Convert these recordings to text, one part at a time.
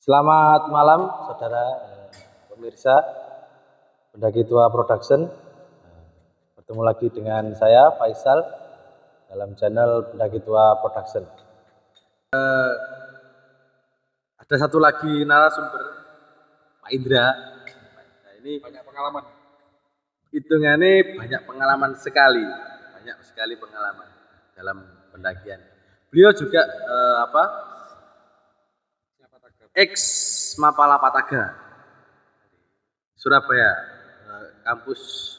Selamat malam saudara pemirsa Pendaki Tua Production. Bertemu lagi dengan saya Faisal dalam channel Pendaki Tua Production. Ada satu lagi narasumber, Pak Indra. Nah, ini banyak pengalaman. Hitungannya banyak pengalaman sekali pengalaman dalam pendakian. Beliau juga ex Mapala Pataga Surabaya, kampus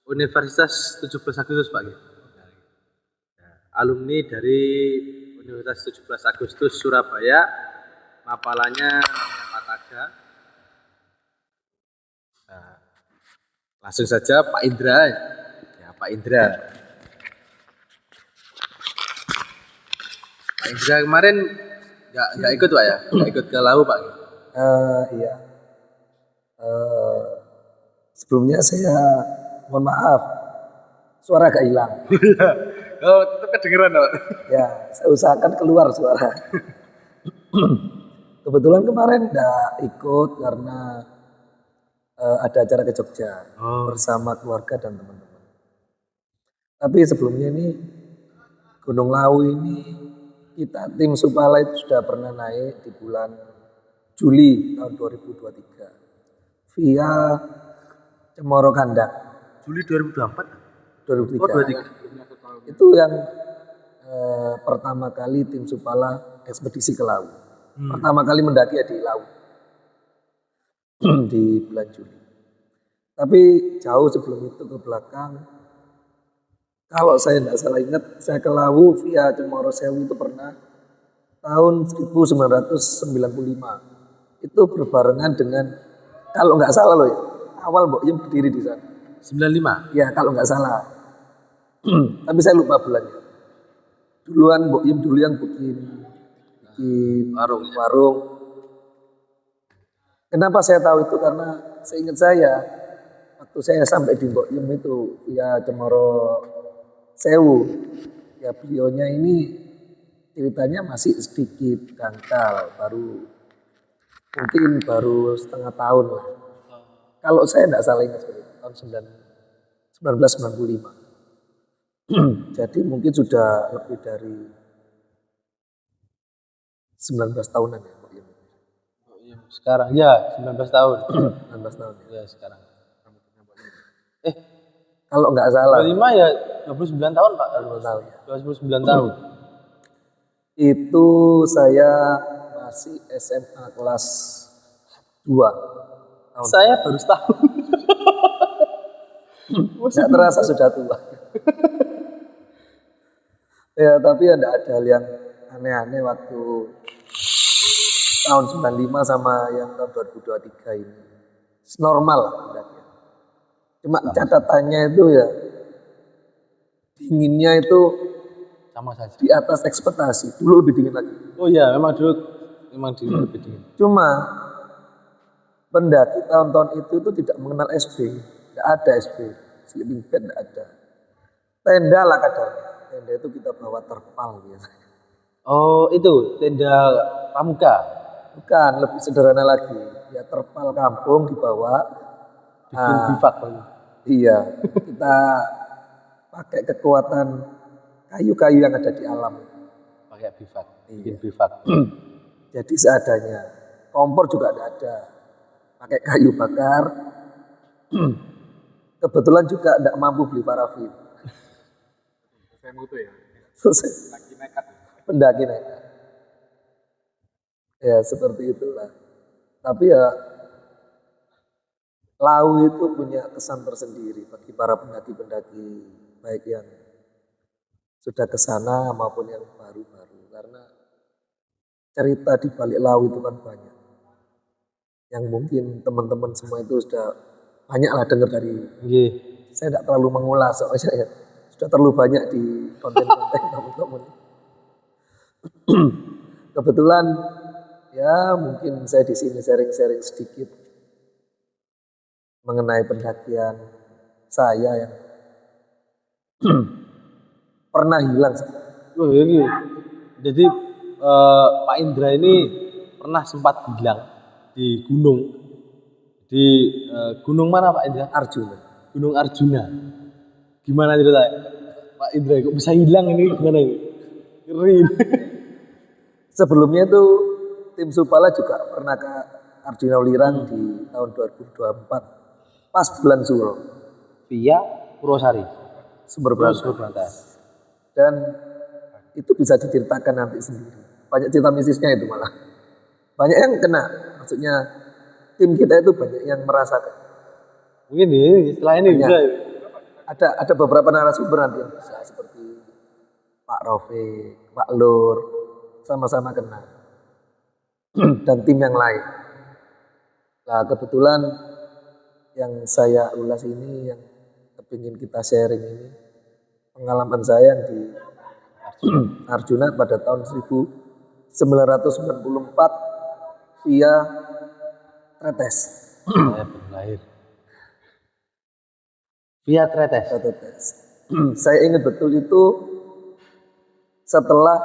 Universitas 17 Agustus Pak. Alumni dari Universitas 17 Agustus Surabaya, mapalanya Pataga. Nah, langsung saja Pak Indra. Ya, Pak Indra. Pak Indra kemarin nggak ikut Pak ya? Nggak ikut ke Lau Pak? Iya. Sebelumnya saya mohon maaf, suara agak hilang. Oh, itu kedengeran Pak? Ya, saya usahakan keluar suara. Kebetulan kemarin nggak ikut karena ada acara ke Jogja bersama keluarga dan teman-teman. Tapi sebelumnya ini Gunung Lawu ini kita tim Supala itu sudah pernah naik di bulan Juli tahun 2023 via Cemoro Kandak. Juli 2024? 2003. Oh, 23. Itu yang pertama kali tim Supala ekspedisi ke Lawu. Pertama kali mendaki ya di Lawu. Di bulan Juli. Tapi jauh sebelum itu ke belakang, kalau saya tidak salah ingat, saya ke Lawu via Cemoro Sewu itu pernah tahun 1995. Itu berbarengan dengan, kalau nggak salah loh ya, awal Mbok Yem berdiri di sana. 95? Ya kalau nggak salah. Tapi saya lupa bulannya. Duluan Mbok Yem dulu yang bikin warung. Kenapa saya tahu itu? Karena seingat saya, waktu saya sampai di Mbok Yem itu via Cemoro Sewu, ya beliaunya ini ceritanya masih sedikit dangkal, mungkin baru setengah tahun lah. Kalau saya tidak salah ingat seperti itu, tahun 1995. Jadi mungkin sudah lebih dari 19 tahunan ya Mbok Yem. Sekarang ya 19 tahun. 19 tahun ya sekarang. Kalau nggak salah. 25 ya 29 tahun Pak. 29 tahun. 29 tahun. Itu saya masih SMA kelas 2 tahun. Saya baru setahun. Nggak terasa sudah tua. Ya tapi ada hal yang aneh-aneh waktu tahun 95 sama yang tahun 2023 ini. Normal lah pendakian. Cuma catatannya itu ya dinginnya itu sama saja. Di atas ekspektasi. Dulu lebih dingin lagi. Oh iya, memang dulu lebih dingin. Cuma pendaki tahun-tahun itu tidak mengenal SB. Tidak ada SB. Sleeping bag tidak ada. Tenda lah kadarnya. Tenda itu kita bawa terpal biasanya. Oh itu tenda pramuka? Bukan, lebih sederhana lagi. Ya terpal kampung dibawa. Bikin bivak. Iya, kita pakai kekuatan kayu-kayu yang ada di alam. Pakai bivak, bikin bivak. Jadi seadanya. Kompor juga ada. Pakai kayu bakar. Kebetulan juga tidak mampu beli parafin. Saya mutu ya? Pendaki nekat. Pendaki nekat. Ya seperti itulah. Tapi ya Lawu itu punya kesan tersendiri bagi para pendaki-pendaki baik yang sudah ke sana maupun yang baru-baru, karena cerita di balik Lawu itu kan banyak. Yang mungkin teman-teman semua itu sudah banyak lah dengar dari. Saya tidak terlalu mengulas soalnya ya sudah terlalu banyak di konten-konten teman-teman. Kebetulan ya mungkin saya di sini sharing-sharing sedikit mengenai pendakian saya yang pernah hilang. Oh iya. Jadi Pak Indra ini pernah sempat hilang di gunung. Di gunung mana Pak Indra? Arjuna. Gunung Arjuna. Gimana ceritanya? Pak Indra kok bisa hilang ini gimana ini? Ngeri. Sebelumnya itu tim Supala juga pernah ke Arjuna Ulirang di tahun 2024 pas bulan Suro Via Purwosari. Sumber Terus Berantas. Berantas. Dan itu bisa diceritakan nanti sendiri. Banyak cerita mistisnya itu malah. Banyak yang kena. Maksudnya tim kita itu banyak yang merasakan. Mungkin ini setelah ini Banyak. bisa. Ada beberapa narasumber nanti yang bisa seperti Pak Rofiq, Pak Lur, sama-sama kena. Dan tim yang lain. Nah kebetulan yang saya ulas ini, yang kepingin kita sharing ini, pengalaman saya yang di Arjuna pada tahun 1994 via Tretes. Saya belum lahir. Via Tretes. Tretes. Saya ingat betul itu setelah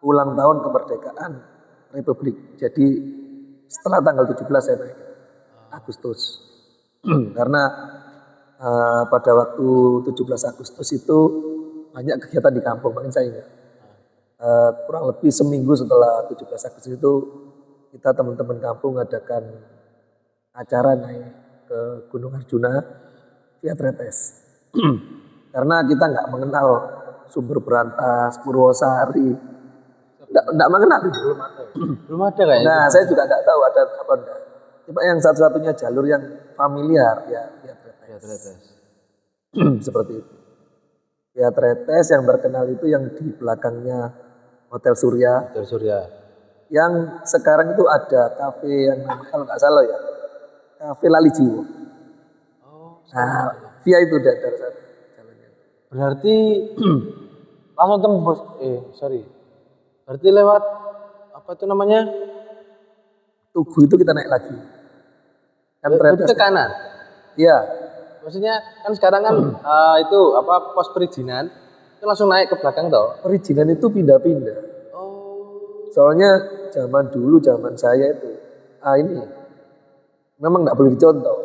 ulang tahun kemerdekaan Republik. Jadi setelah tanggal 17 saya naik Agustus. Karena pada waktu 17 Agustus itu banyak kegiatan di kampung, makin saya ingat. Kurang lebih seminggu setelah 17 Agustus itu kita teman-teman kampung ngadakan acara naik ke Gunung Arjuna via Tretes. Karena kita nggak mengenal Sumber Berantas, Purwosari, nggak mengenal. Belum ada kayaknya. Nah, saya juga nggak tahu ada apa enggak. Cuma yang satu-satunya jalur yang familiar ya via Tretes. Via Tretes. Seperti itu. Via Tretes yang terkenal itu yang di belakangnya Hotel Surya. Hotel Surya. Yang sekarang itu ada kafe yang kalau nggak salah ya, kafe Lali Jiwo. Oh, Nah, via itu dari sana jalannya. berarti langsung tembus. Sorry. Berarti lewat apa itu namanya? Tugu itu kita naik lagi. Kan Berarti Tretes. ke kanan. Iya, Maksudnya kan sekarang kan itu apa pos perizinan itu langsung naik ke belakang toh. perizinan itu pindah-pindah. Oh. Soalnya zaman dulu, zaman saya itu, ini memang nggak boleh dicontoh.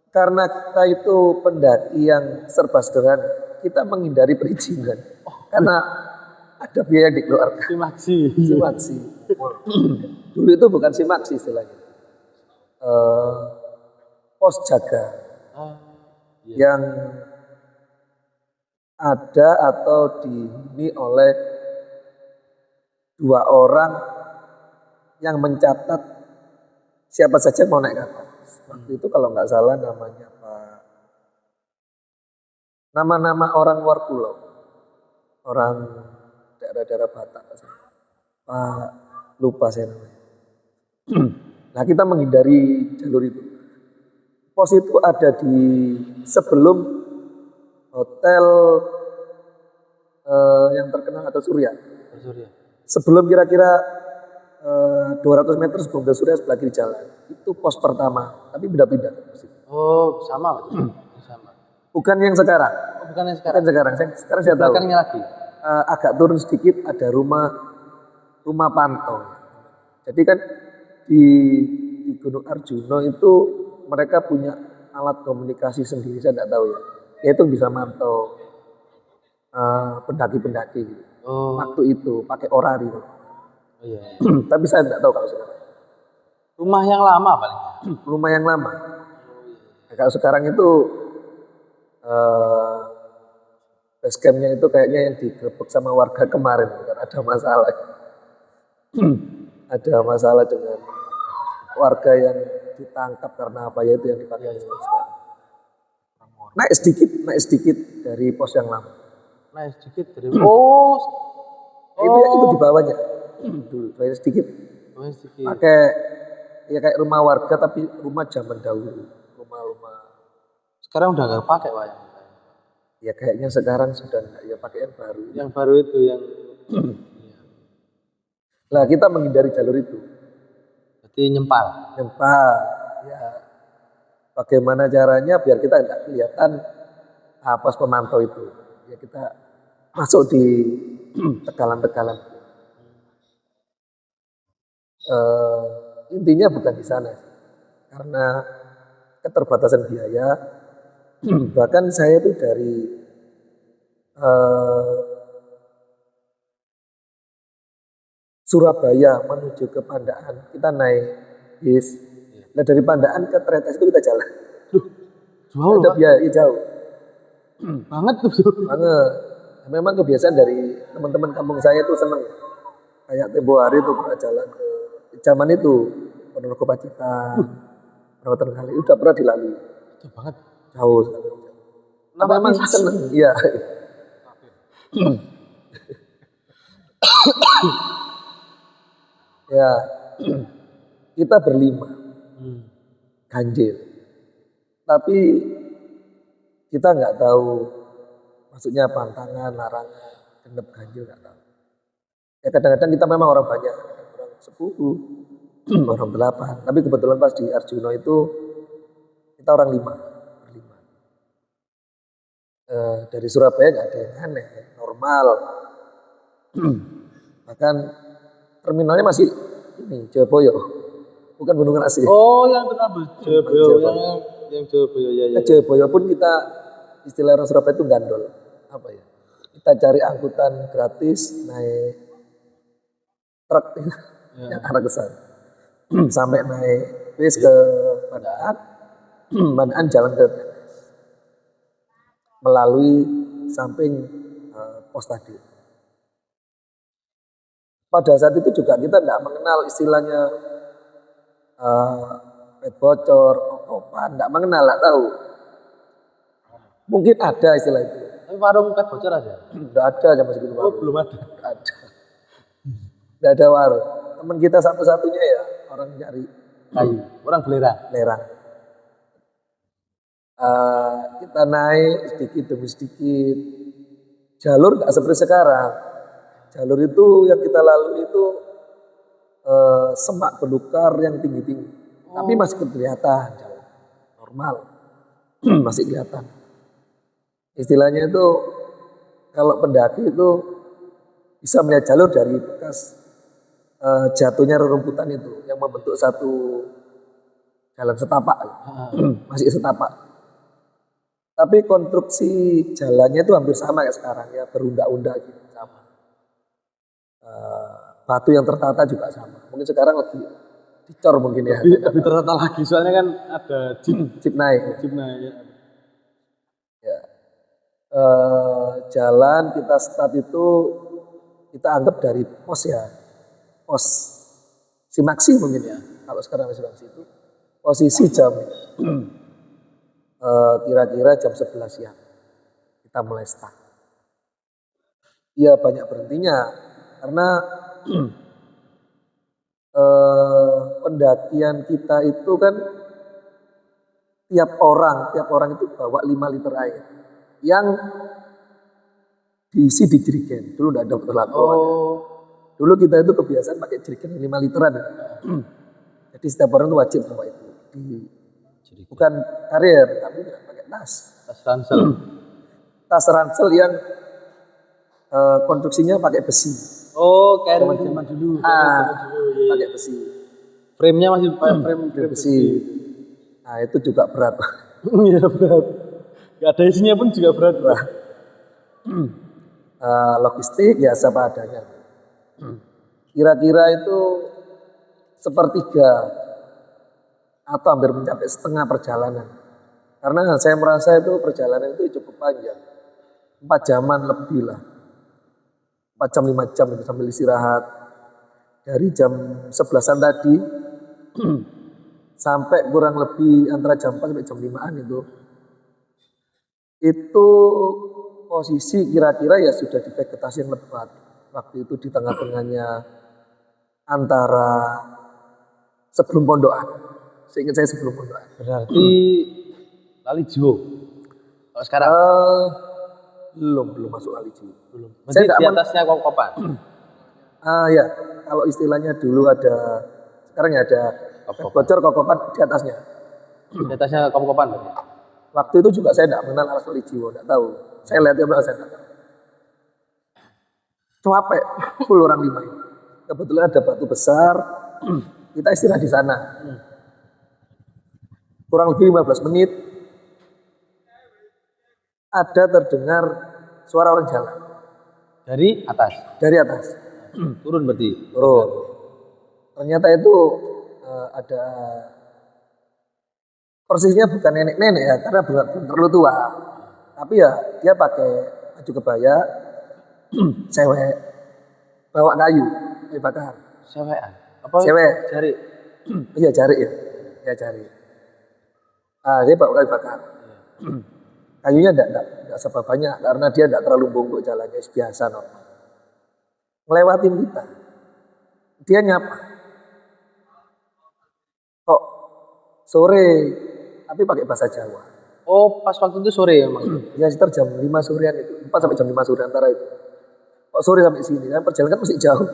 Karena kita itu pendaki yang serba sederhana, kita menghindari perizinan. Karena ada biaya yang dikeluarkan. Simaksi. Simaksi. Dulu itu bukan simaksi istilahnya. Pos jaga yang ada atau dihuni oleh 2 orang yang mencatat siapa saja mau naik ke atas. Waktu itu kalau nggak salah namanya Pak, nama-nama orang luar pulau, orang daerah-daerah Batak, Pak lupa saya namanya. Nah kita menghindari jalur itu. Pos itu ada di sebelum hotel yang terkenal Hotel Surya. Surya. Sebelum kira-kira 200 meter sebelum Hotel Surya sebelah kiri jalan. Itu pos pertama, tapi beda-beda. Oh, sama Pak. Sama. Bukan yang sekarang. Oh, bukan yang Bukan sekarang. sekarang. Sekarang saya tahu. Belakangnya lagi. Agak turun sedikit ada rumah pantau. Jadi kan di Gunung Arjuna itu mereka punya alat komunikasi sendiri, saya tidak tahu ya. Yaitu bisa mantau pendaki-pendaki gitu. Oh. Waktu itu pakai orari. Oh iya. Tapi saya tidak tahu kalau sekarang. Rumah yang lama paling. Rumah yang lama. Nah, kalau sekarang itu base campnya itu kayaknya yang digerebek sama warga kemarin, bukan ada masalah. Ada masalah dengan warga yang ditangkap karena apa ya itu yang dipakai sekarang. Naik sedikit dari pos yang lama. Naik sedikit dari oh. Itu di bawahnya. Dulu naik sedikit. Naik sedikit. Pakai ya kayak rumah warga tapi rumah zaman dahulu. Rumah-rumah. Sekarang udah nggak pakai Pak. Ya kayaknya sekarang sudah enggak, ya pakai yang baru. Yang baru itu yang Lah kita menghindari jalur itu. berarti nyempal. Nyempal. Ya bagaimana caranya biar kita tidak kelihatan pos pemantau itu. Ya kita masuk di tegalan-tegalan. Intinya bukan di sana sih. Karena keterbatasan biaya. Bahkan saya itu dari eh, Surabaya menuju ke Pandaan kita naik bis. Nah dari Pandaan ke Tretes itu kita jalan. Jauh Ada loh, Pak. biaya jauh Banget tuh. banget. Memang kebiasaan dari teman-teman kampung saya itu seneng. Kayak tempo hari itu pernah jalan ke zaman itu Ponorogo Pacitan, Perawatan Kali udah pernah dilalui Jauh banget. jauh sekali. Tapi Nampak memang bisa. seneng, iya. Ya, kita berlima Hmm. ganjil, tapi kita nggak tahu maksudnya pantangan, larangan, genep ganjil nggak tahu. Ya kadang-kadang kita memang orang banyak, orang 10, orang 8. Tapi kebetulan pas di Arjuna itu kita orang 5, berlima. Dari Surabaya nggak ada yang aneh, normal. Bahkan terminalnya masih ini Jayapura, bukan Gunung Asih. Oh, yang terkenal Jayapura, Jayapura. yang Jayapura ya Ke ya. Jayapura pun kita istilah orang Surabaya itu gandol. Apa ya? Kita cari angkutan gratis naik truk yang arah ke sana. Sampai naik bis ke Pandaan, Pandaan jalan ke Tenes. Melalui samping pos tadi. Pada saat itu juga kita tidak mengenal istilahnya pet bocor, kokopan, tidak mengenal, tidak tahu. Mungkin ada istilah itu. Tapi warung pet bocor aja. Tidak ada zaman segitu Oh, warung. belum ada. Tidak ada. Tidak ada warung. Teman kita satu-satunya ya orang nyari Kayu. Orang belerang. lerang. Kita naik sedikit demi sedikit. Jalur nggak seperti sekarang. Jalur itu yang kita lalui itu semak belukar yang tinggi-tinggi. Tapi masih kelihatan jalan normal. Masih kelihatan. Istilahnya itu kalau pendaki itu bisa melihat jalur dari bekas jatuhnya rerumputan itu yang membentuk satu jalan setapak. Masih setapak. Tapi konstruksi jalannya itu hampir sama kayak sekarang ya, berundak-undak gitu sama. Batu yang tertata juga sama. Mungkin sekarang lebih dicor mungkin ya. Lebih tertata lagi soalnya kan ada jeep Jeep naik. jeep naik ya. Ya. Jalan kita start itu kita anggap dari pos ya. Pos Simaksi mungkin ya. Kalau sekarang Simaksi itu posisi jam kira-kira jam 11 siang. Kita mulai start. Iya banyak berhentinya karena pendakian kita itu kan tiap orang itu bawa 5 liter air yang diisi di jerigen. Dulu tidak ada botol aqua. Oh, Dulu kita itu kebiasaan pakai jerigen 5 literan. Jadi setiap orang itu wajib bawa itu. Bukan karier, tapi pakai tas. tas ransel. Tas ransel yang konstruksinya pakai besi. Oh, kayak zaman dulu. Pakai besi. Frame-nya masih pakai frame Besi. Nah itu juga berat. Iya berat. Gak ada isinya pun juga berat. Pak. Logistik ya apa adanya. Kira-kira itu sepertiga atau hampir mencapai setengah perjalanan. Karena saya merasa itu perjalanan itu cukup panjang. 4 jaman lebih lah. 4 jam 5 jam itu sambil istirahat. Dari jam 11-an tadi sampai kurang lebih antara jam 4 sampai jam 5-an itu. Itu posisi kira-kira ya sudah di vegetasi yang lebat. Waktu itu di tengah-tengahnya antara sebelum pondokan. Seingat saya sebelum pondokan. Berarti lali jiwo. Kalau sekarang Belum masuk Alijiwo. belum. Saya Berarti nggak di atasnya kopan. Ya, kalau istilahnya dulu ada, sekarang ya ada Kop-kopan. bocor kokopan di atasnya. Di atasnya kopan berarti. Waktu itu juga saya tidak mengenal alas Alijiwo, tidak tahu. Saya lihatnya berapa saya tidak tahu. Capek, full orang 5 ini. Kebetulan ada batu besar, Kita istirahat di sana. Kurang lebih 15 menit ada terdengar suara orang jalan Dari atas. dari atas. Turun berarti. Turun. Ternyata itu ada, persisnya bukan nenek-nenek ya, karena belum terlalu tua. Tapi ya dia pakai baju kebaya, cewek, bawa kayu bakar. Sewean. Apa? Cewek. Cari. Iya cari ya, ya cari. Dia bawa kayu bakar. Kayunya enggak seberapa banyak karena dia enggak terlalu bongkok jalannya, biasa normal. Ngelewatin kita. Dia nyapa. Kok sore, tapi pakai bahasa Jawa. Oh, pas waktu itu sore emang. Ya sekitar jam 5 sorean itu, 4 sampai jam 5 sore antara itu. Kok sore sampai sini, kan perjalanan kan masih jauh.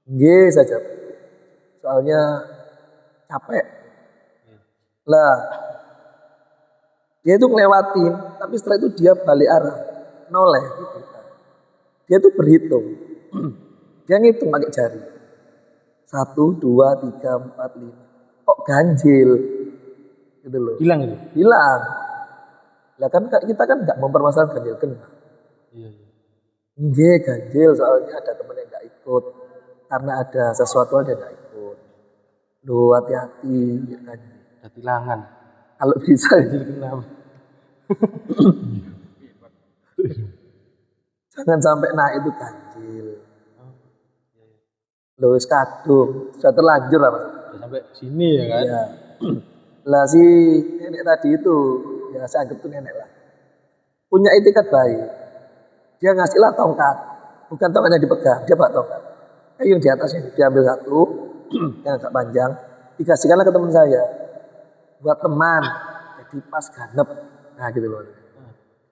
Nggih saja. Soalnya capek. Lah, dia itu ngelewatin, tapi setelah itu dia balik arah, noleh gitu. Dia tuh berhitung. Dia ngitung pakai jari. 1, 2, 3, 4, 5. Kok ganjil? Gitu loh. Hilang itu. Hilang. Lah kan kita kan nggak mempermasalahkan ganjil genap. Iya. Nggih ganjil, soalnya ada temen yang nggak ikut. Karena ada sesuatu dia nggak ikut. Duh hati-hati ya kan. Ada tilangan. Kalau bisa Ganjil genap. jangan sampai naik itu ganjil. Loh wis kadung, sudah terlanjur lah Mas. Udah sampai sini ya kan? Iya. Lah si nenek tadi itu, ya saya anggap itu nenek lah. Punya etikat baik. Dia ngasihlah tongkat. Bukan tongkatnya dipegang, dia bawa tongkat. Kayu yang di atasnya diambil satu, yang agak panjang, dikasihkanlah ke teman saya. Buat teman, jadi pas ganep. Nah gitu loh.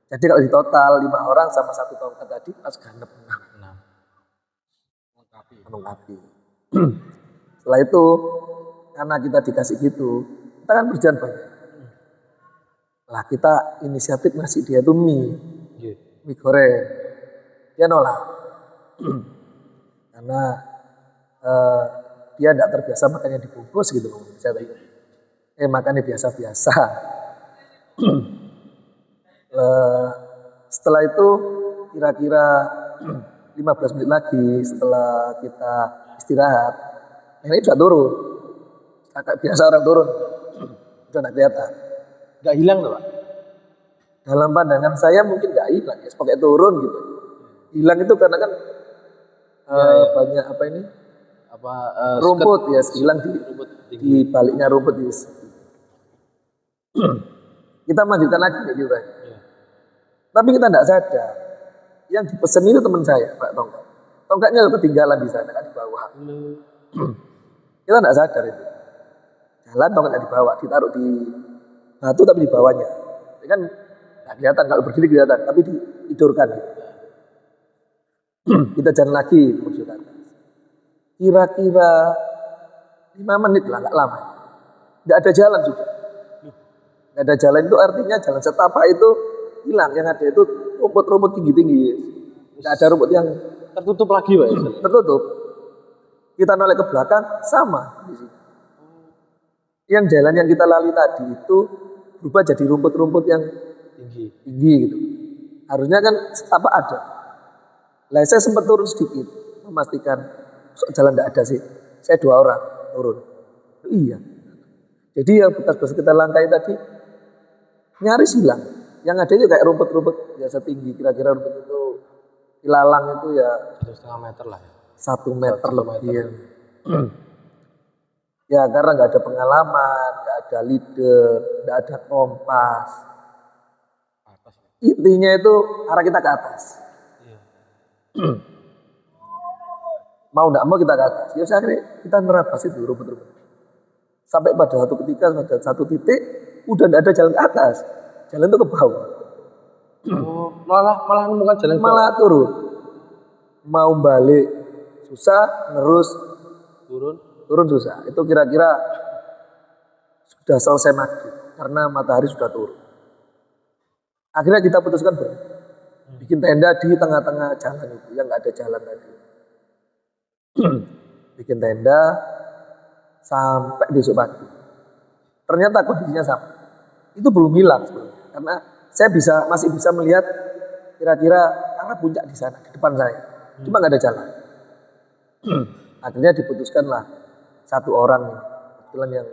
Jadi kalau di total 5 orang sama satu tongkat tadi pas ganep 6. Melengkapi. Setelah itu karena kita dikasih gitu, kita kan berjalan banyak. Lah kita inisiatif ngasih dia tuh mie goreng. Dia nolak. Karena dia tidak terbiasa makannya dibungkus gitu. Saya tanya, makannya biasa-biasa. Setelah itu kira-kira 15 menit lagi setelah kita istirahat, ini sudah turun. Kakak biasa orang turun, sudah tidak kelihatan. Gak hilang tuh Pak? Dalam pandangan saya mungkin nggak hilang, ya pakai turun gitu. Hilang itu karena kan banyak apa ini? Rumput ya, hilang di baliknya rumput di. Kita lanjutkan lagi gitu kan. Tapi kita tidak sadar. Yang dipesan itu teman saya, Pak Tongkat. Tongkatnya ketinggalan di sana kan di bawah. Kita tidak sadar itu. Jalan tongkatnya di bawah, ditaruh di batu tapi di bawahnya. Ini kan nggak kelihatan, kalau berdiri kelihatan, tapi ditidurkan. Gitu. Kita jalan lagi menuju ke atas. Kira-kira 5 menit lah, nggak lama. Nggak ada jalan sudah. Nggak ada jalan itu artinya jalan setapak itu hilang. Yang ada itu rumput-rumput tinggi-tinggi. Nggak ada rumput yang tertutup lagi Pak? Tertutup. Kita noleh ke belakang sama. Yang jalan yang kita lalui tadi itu berubah jadi rumput-rumput yang tinggi gitu. Harusnya kan setapak ada. Lah saya sempat turun sedikit memastikan jalan tidak ada sih. Saya 2 orang turun. Iya. Jadi yang bekas-bekas kita langkai tadi nyaris hilang. Yang ada itu kayak rumput-rumput biasa tinggi. Kira-kira rumput itu ilalang itu ya 1,5 meter lah ya. 1 meter lebih. Ya karena nggak ada pengalaman, nggak ada leader, nggak ada kompas. Intinya itu arah kita ke atas. Mau nggak mau kita ke atas. Ya akhirnya kita nerabas itu rumput-rumput. Sampai pada satu ketika, pada satu titik, udah nggak ada jalan ke atas. Jalan itu ke bawah. Malah bukan jalan ke malah turun. Mau balik susah, terus turun susah. Itu kira-kira sudah selesai maghrib karena matahari sudah turun. Akhirnya kita putuskan bikin tenda di tengah-tengah jalan itu yang nggak ada jalan tadi. bikin tenda sampai besok pagi. Ternyata kondisinya sama. Itu belum hilang sebenarnya. Karena saya masih bisa melihat kira-kira arah puncak di sana, di depan saya. Cuma nggak ada jalan. Akhirnya diputuskanlah satu orang kebetulan yang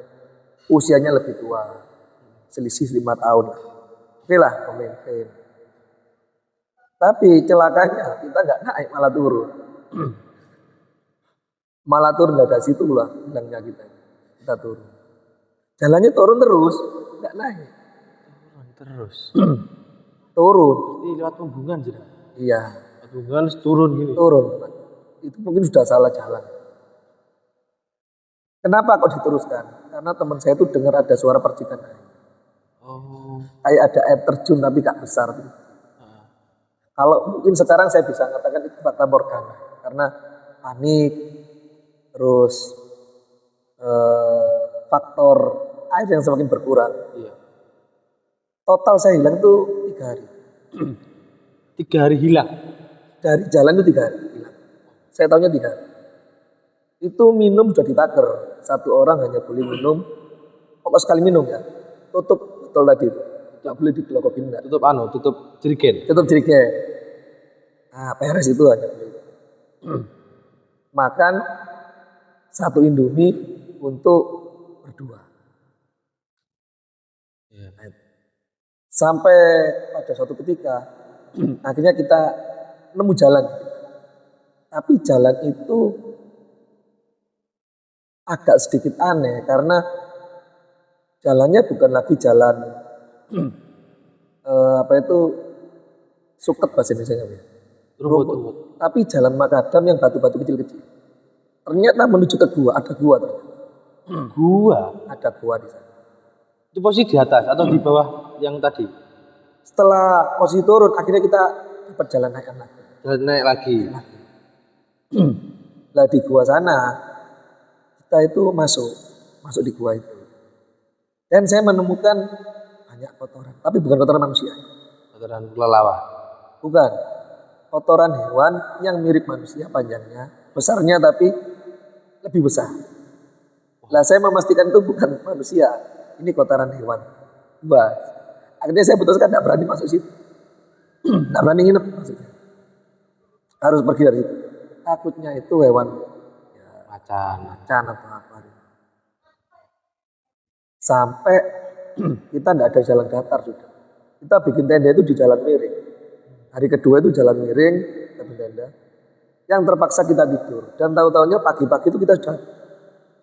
usianya lebih tua, selisih 5 tahun. Oke lah, memimpin. Tapi celakanya kita nggak naik, malah turun. Malah turun dari situ lah hilangnya kita. Kita turun. Jalannya turun terus, nggak naik. Terus. Turun. Berarti lewat pembungan sih. Iya. Lewat pembungan turun gini. Turun. Itu mungkin sudah salah jalan. Kenapa kok diteruskan? Karena teman saya itu dengar ada suara percikan air. Oh. Kayak ada air terjun tapi gak besar. Kalau mungkin sekarang saya bisa mengatakan itu fakta morgana. Karena panik, terus faktor air yang semakin berkurang. Iya. Total saya hilang itu 3 hari. 3 hari hilang. Dari jalan itu 3 hari hilang. Saya tahunya 3 hari. Itu minum sudah ditaker. Satu orang hanya boleh minum, pokok sekali minum ya. Tutup betul tadi itu. Tidak boleh digelokokin enggak. Tutup jerigen. Tutup jerigen. Nah, peres itu hanya boleh. Makan 1 Indomie untuk berdua. Iya. Sampai pada suatu ketika akhirnya kita nemu jalan. Tapi jalan itu agak sedikit aneh karena jalannya bukan lagi jalan suket bahasa Indonesia ya. Rumput. Tapi jalan makadam yang batu-batu kecil-kecil. Ternyata menuju ke gua, ada gua ternyata. Gua. Ada gua di sana. Itu posisi di atas atau di bawah yang tadi? Setelah posisi turun, akhirnya kita dapat jalan naik lagi. Jalan naik lagi. Lah di gua sana, kita itu masuk di gua itu. Dan saya menemukan banyak kotoran, tapi bukan kotoran manusia. Kotoran kelelawar. Bukan. Kotoran hewan yang mirip manusia panjangnya, besarnya tapi lebih besar. Lah saya memastikan itu bukan manusia, ini kotoran hewan. Bas. Akhirnya saya putuskan tidak berani masuk situ. Tidak berani nginep maksudnya. Harus pergi dari situ. Takutnya itu hewan Macan. atau apa. Sampai kita tidak ada jalan datar sudah. Kita bikin tenda itu di jalan miring. Hari kedua itu jalan miring, kita bikin tenda. Yang terpaksa kita tidur. Dan tahu-tahunya pagi-pagi itu kita sudah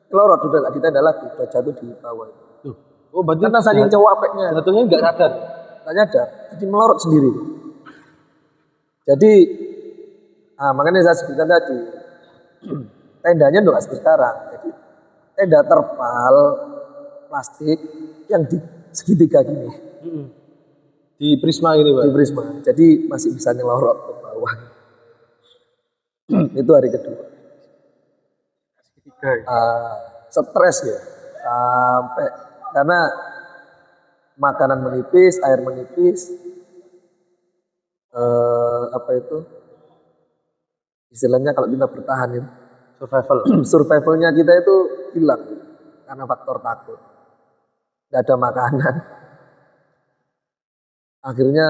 kelorot, sudah nggak di tenda lagi, sudah jatuh di bawah. Oh, berarti Karena saking capeknya. jatuhnya nggak sadar. Nggak nyadar, jadi melorot sendiri. Jadi, makanya saya sebutkan tadi, tendanya nggak seperti sekarang. Jadi tenda terpal plastik yang di segitiga gini. Di Prisma ini, Pak. Di Prisma. Jadi masih bisa nyelorot ke bawah. Itu hari kedua. Stres ya. Sampai karena makanan menipis, air menipis. Istilahnya kalau kita bertahan itu. Survivalnya kita itu hilang karena faktor takut. Tidak ada makanan. Akhirnya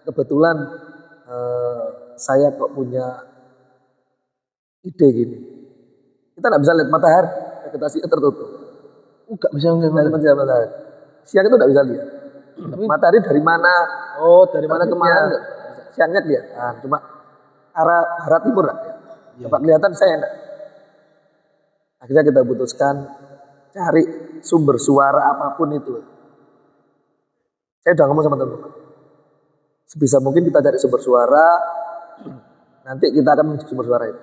kebetulan saya kok punya ide gini. Kita tidak bisa lihat matahari, vegetasinya tertutup. Nggak bisa ngelihat matahari. Siang itu tidak bisa lihat. Matahari dari mana? Oh, dari mana ke mana? Siangnya kelihatan, cuma arah barat timur enggak. Coba kelihatan saya enggak. Akhirnya kita putuskan cari sumber suara apapun itu. Saya udah ngomong sama teman-teman. Sebisa mungkin kita cari sumber suara, nanti kita akan menuju sumber suara itu.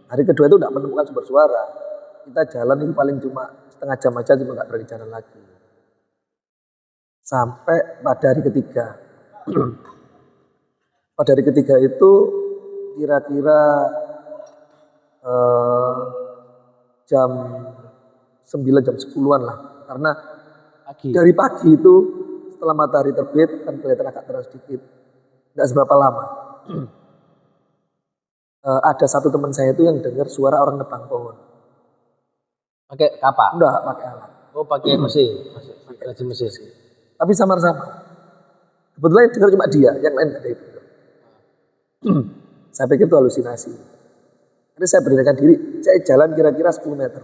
Hari kedua itu tidak menemukan sumber suara. Kita jalan itu paling cuma setengah jam aja, cuma nggak berani jalan lagi. Sampai pada hari ketiga. Pada hari ketiga itu kira-kira jam 9, jam 10-an lah. Karena dari pagi itu setelah matahari terbit kan kelihatan agak terang sedikit. Tidak seberapa lama. ada satu teman saya itu yang dengar suara orang nebang pohon. Pakai kapak. Enggak pakai alat. Oh, pakai mesin, gergaji mesin. Tapi samar-samar. Kebetulan yang dengar cuma dia, yang lain nggak ada yang dengar. Saya pikir itu halusinasi. Jadi saya berdirikan diri, saya jalan kira-kira 10 meter.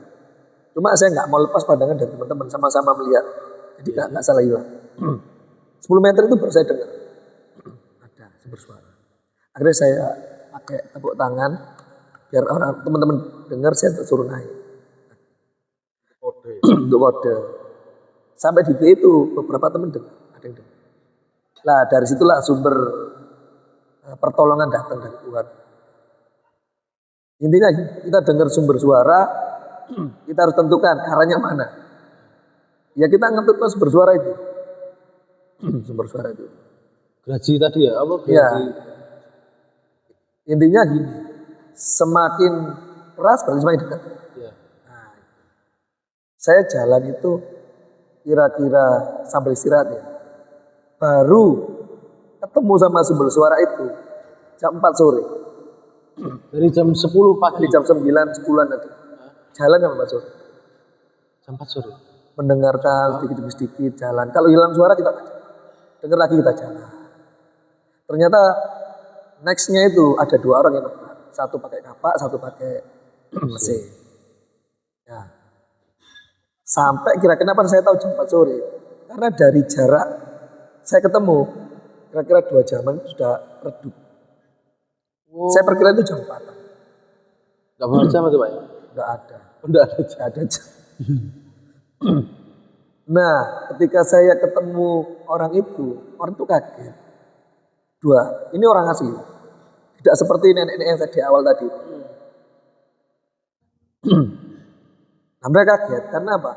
Cuma saya nggak mau lepas pandangan dari teman-teman, sama-sama melihat. Jadi nggak salah hilang. 10 meter itu baru saya dengar. Ada sumber suara. Akhirnya saya pakai tepuk tangan, biar orang teman-teman dengar, saya suruh naik. Kode. Untuk kode. Sampai di itu beberapa teman dengar, ada yang dengar. Nah dari situlah sumber pertolongan datang dari Tuhan. Intinya kita dengar sumber suara, kita harus tentukan arahnya mana. Ya kita ngetut sumber suara itu. Sumber suara itu. Gergaji tadi ya? Apa Ya. gergaji? Intinya gini, semakin keras berarti semakin dekat. Ya. Nah, saya jalan itu kira-kira sambil istirahat ya. Baru ketemu sama sumber suara itu jam 4 sore. Dari jam 10 pagi. Di jam 9, 10-an tadi. Jalan jam 4 sore. Jam 4 sore. Mendengarkan sedikit demi sedikit jalan. Kalau hilang suara kita dengar lagi kita jalan. Ternyata nextnya itu ada 2 orang yang nebak. Satu pakai kapak, satu pakai mesin. Ya. Sampai kira-kira kenapa saya tahu jam 4 sore? Karena dari jarak saya ketemu kira-kira 2 jaman sudah redup. Oh. Saya perkiraan itu jam 4. Gak pernah jam itu Pak ya? Enggak ada. Udah ada jam. Enggak ada jam. Nah, ketika saya ketemu orang itu kaget. 2, ini orang asli. Tidak seperti nenek-nenek yang di awal tadi. Nah, mereka kaget karena apa?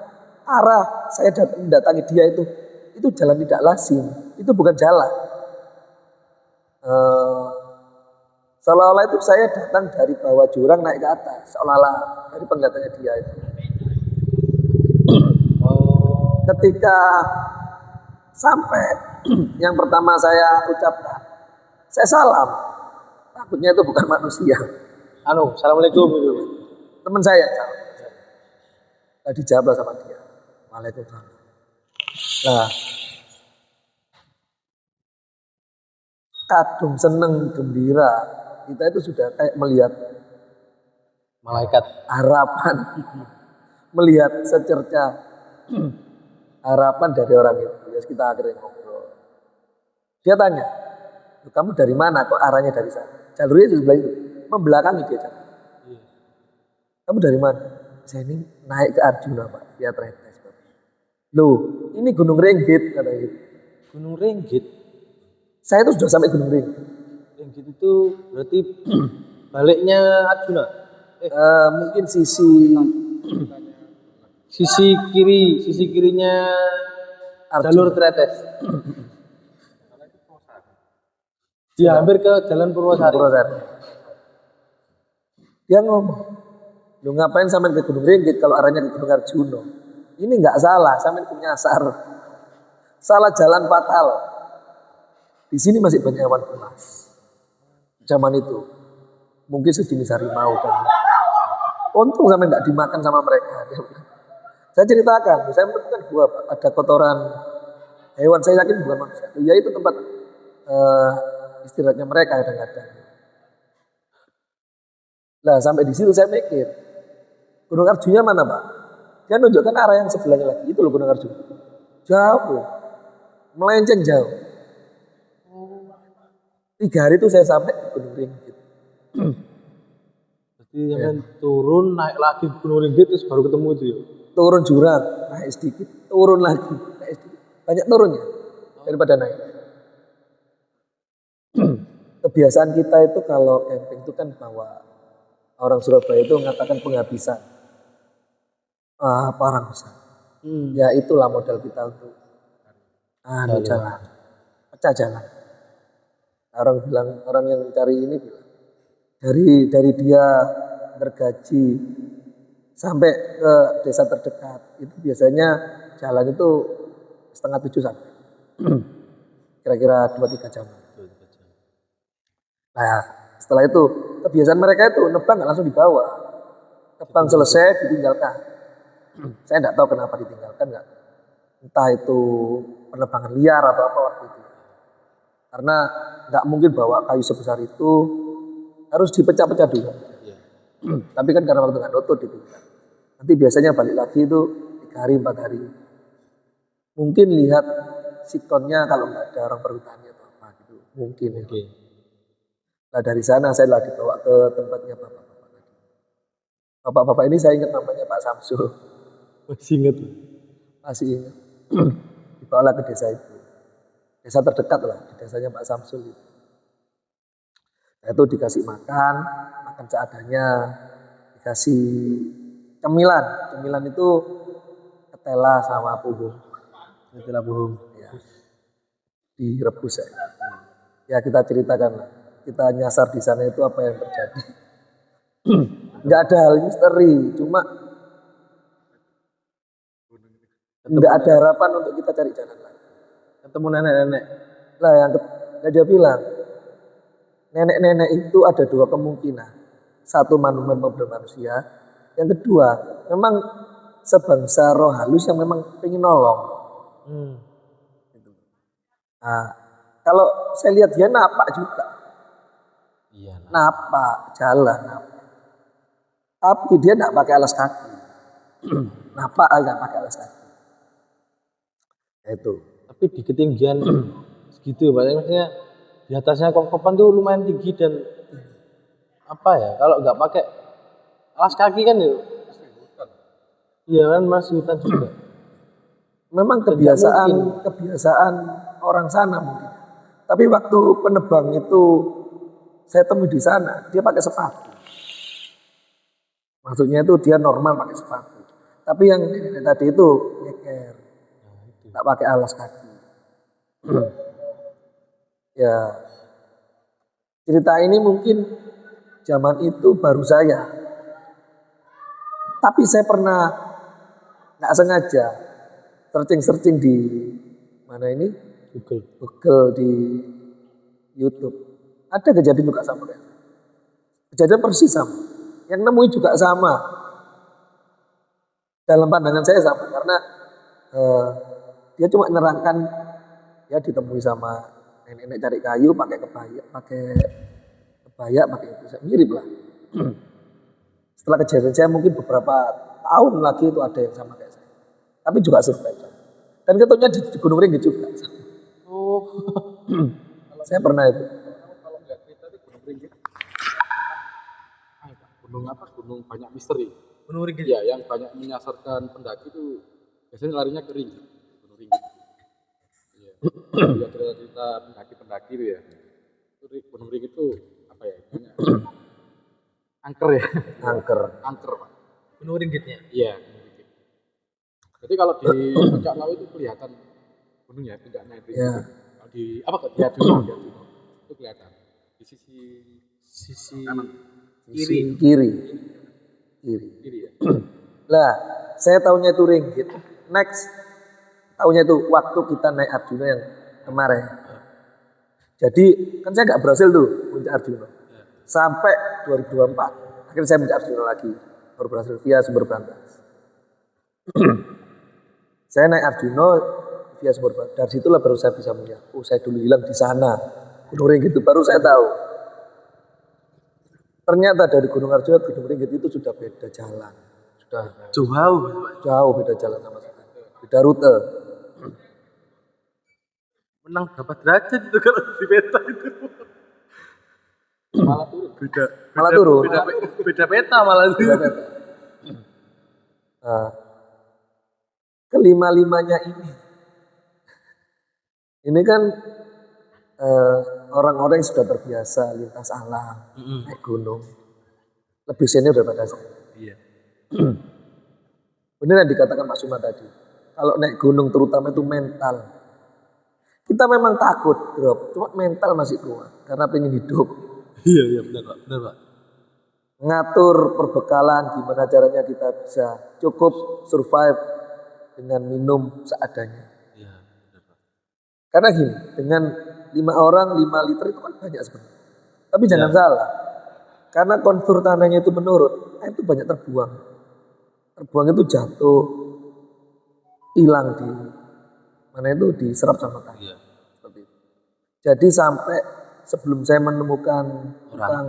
Arah saya mendatangi dia itu jalan tidak lazim. Itu bukan jalan. Seolah-olah itu saya datang dari bawah jurang naik ke atas. Seolah-olah dari penglihatannya dia itu. Ketika sampai yang pertama saya ucapkan, saya salam. Takutnya itu bukan manusia. Assalamualaikum gitu. Teman saya yang salam. Tadi dijawab sama dia. Waalaikumsalam. Nah, kadung seneng gembira, kita itu sudah kayak melihat Malaikat. harapan, melihat secerca harapan dari orang itu. Ya kita akhirnya ngobrol. Dia tanya, kamu dari mana? Kok arahnya dari sana? Jalurnya di sebelah itu, membelakangi dia. Kamu dari mana? Saya ini naik ke Arjuna Pak, via Tretes. Loh, ini Gunung Ringgit kata gitu. Gunung Ringgit. Saya itu sudah sampai Gunung Ringgit. Ringgit itu berarti baliknya Arjuna. Mungkin sisi Sisi kirinya Arjuna. jalur Tretes. Dia hampir ke Jalan Purwosari. Dia ngomong, lu ngapain sampai ke Gunung Ringgit kalau arahnya ke Gunung Arjuna? Ini nggak salah, sampai itu nyasar. Salah jalan fatal. Di sini masih banyak hewan buas. Zaman itu mungkin sejenis harimau dan untung sampai nggak dimakan sama mereka. Saya ceritakan, saya menemukan gua ada kotoran hewan, saya yakin bukan manusia. Ya itu tempat istirahatnya mereka kadang-kadang. Nah sampai di situ saya mikir, Gunung Arjuna mana Pak? Dia nunjukkan arah yang sebelahnya lagi, itu loh Gunung Arjuna. Jauh loh, melenceng jauh. 3 hari itu saya sampai ke Gunung Ringgit. Jadi turun naik lagi Gunung Ringgit terus baru ketemu itu ya. Turun jurang, naik sedikit, turun lagi, naik sedikit. Banyak turunnya daripada naik. Kebiasaan kita itu kalau camping itu kan bawa, orang Surabaya itu mengatakan penghabisan. Parang besar. Ya itulah modal kita untuk jalan, pecah jalan. Orang bilang, orang yang cari ini bilang, dari dia bergaji sampai ke desa terdekat itu biasanya jalan itu 6:30 sampai kira-kira 2-3 jam. Nah setelah itu kebiasaan mereka itu nebang nggak langsung dibawa. Nebang selesai ditinggalkan. Saya nggak tahu kenapa ditinggalkan, nggak. Entah itu penebangan liar atau apa waktu itu. Karena nggak mungkin bawa kayu sebesar itu harus dipecah-pecah dulu. Iya. Tapi kan karena waktu nggak nutup ditinggal. Nanti biasanya balik lagi itu 3 hari 4 hari. Mungkin lihat sikonnya kalau nggak ada orang perhutani atau apa gitu. Mungkin. Oke. Nah dari sana saya lagi bawa ke tempatnya bapak-bapak tadi. Bapak-bapak ini saya ingat namanya Pak Samsul. Masih inget. Masih ingat. Dibawa ke desa itu. Desa terdekat lah, di desanya Pak Samsul itu. Nah itu dikasih makan seadanya, dikasih cemilan. Cemilan itu ketela sama puhung. Ketela puhung. Ya. Direbus ya. Ya kita ceritakan lah. Kita nyasar di sana itu apa yang terjadi. Nggak ada hal misteri, cuma nggak ada harapan untuk kita cari jalan lagi. Ketemu nenek-nenek. Lah yang dia bilang, nenek-nenek itu ada 2 kemungkinan. Satu memang manusia, yang kedua memang sebangsa roh halus yang memang pengen nolong. Nah, kalau saya lihat dia napak juga. Iya. Napak, jalan, napak. Tapi dia nggak pakai alas kaki. Napak agak pakai alas kaki. Itu. Tapi di ketinggian segitu ya Pak, maksudnya di atasnya kokopan tuh lumayan tinggi dan apa ya, kalau nggak pakai alas kaki kan ya, iya kan masih hutan juga. Memang kebiasaan orang sana mungkin. Tapi waktu penebang itu saya temui di sana, dia pakai sepatu. Maksudnya itu dia normal pakai sepatu. Tapi yang tadi itu nyeker, nggak pakai alas kaki. Ya, cerita ini mungkin zaman itu baru saya. Tapi saya pernah nggak sengaja searching di mana ini Google di YouTube. Ada kejadian juga sama kayak kejadian persis sama. Yang nemuin juga sama. Dalam pandangan saya sama karena dia cuma nerangkan ya ditemui sama nenek-nenek cari kayu pakai kebaya, pakai itu mirip lah. Setelah kejadian saya mungkin beberapa tahun lagi itu ada yang sama kayak saya. Tapi juga survive. Dan ketuanya di Gunung Ringgit juga. Oh. Saya pernah itu. Kalau nggak cerita itu Gunung Ringgit. Gunung apa? Gunung banyak misteri. Gunung Ringgit. Ya, yang banyak menyasarkan pendaki itu biasanya larinya ke Ringgit. Gunung Ringgit. Iya. Ya cerita-cerita pendaki-pendaki itu ya. Itu Gunung Ringgit itu apa ya? Banyak. Angker ya. Angker Pak. Gunung Ringgitnya. Iya. Gunung Ringgit. Jadi kalau di puncak laut itu kelihatan gunungnya, puncaknya itu. Ya. Kalau di apa? Di Arjuna itu kelihatan. Di sisi kanan. Kiri. Kiri ya. Lah, saya tahunya itu Ringgit. Next, tahunya itu waktu kita naik Arjuna yang kemarin. Jadi kan saya nggak berhasil tuh puncak Arjuna. Sampai 2024. Akhirnya saya puncak Arjuna lagi. Baru berhasil via Sumber Brantas. Saya naik Arjuna via Sumber Brantas. Dari situlah baru saya bisa melihat. Oh, saya dulu hilang di sana. Gunung Ringgit itu baru saya tahu. Ternyata dari Gunung Arjuna ke Gunung Ringgit itu sudah beda jalan. Sudah jauh beda jalan sama sekali. Beda rute. Menang berapa derajat itu kalau di peta itu? Malah turun. Malah turun. Beda peta malah itu. Beda peta. Nah, kelima-limanya ini kan orang-orang yang sudah terbiasa lintas alam, naik gunung, lebih senior daripada saya. Iya. Benar yang dikatakan Pak Suma tadi, kalau naik gunung terutama itu mental. Kita memang takut drop, cuma mental masih kuat karena pengen hidup. Iya benar Pak. Ngatur perbekalan gimana caranya kita bisa cukup survive dengan minum seadanya. Iya benar Pak. Karena gini, dengan 5 orang 5 liter itu kan banyak sebenarnya. Tapi jangan salah, Karena kontur tanahnya itu menurun, air itu banyak terbuang. Terbuang itu jatuh, hilang di mana itu diserap sama tanah. Iya. Seperti itu. Jadi sampai sebelum saya menemukan tukang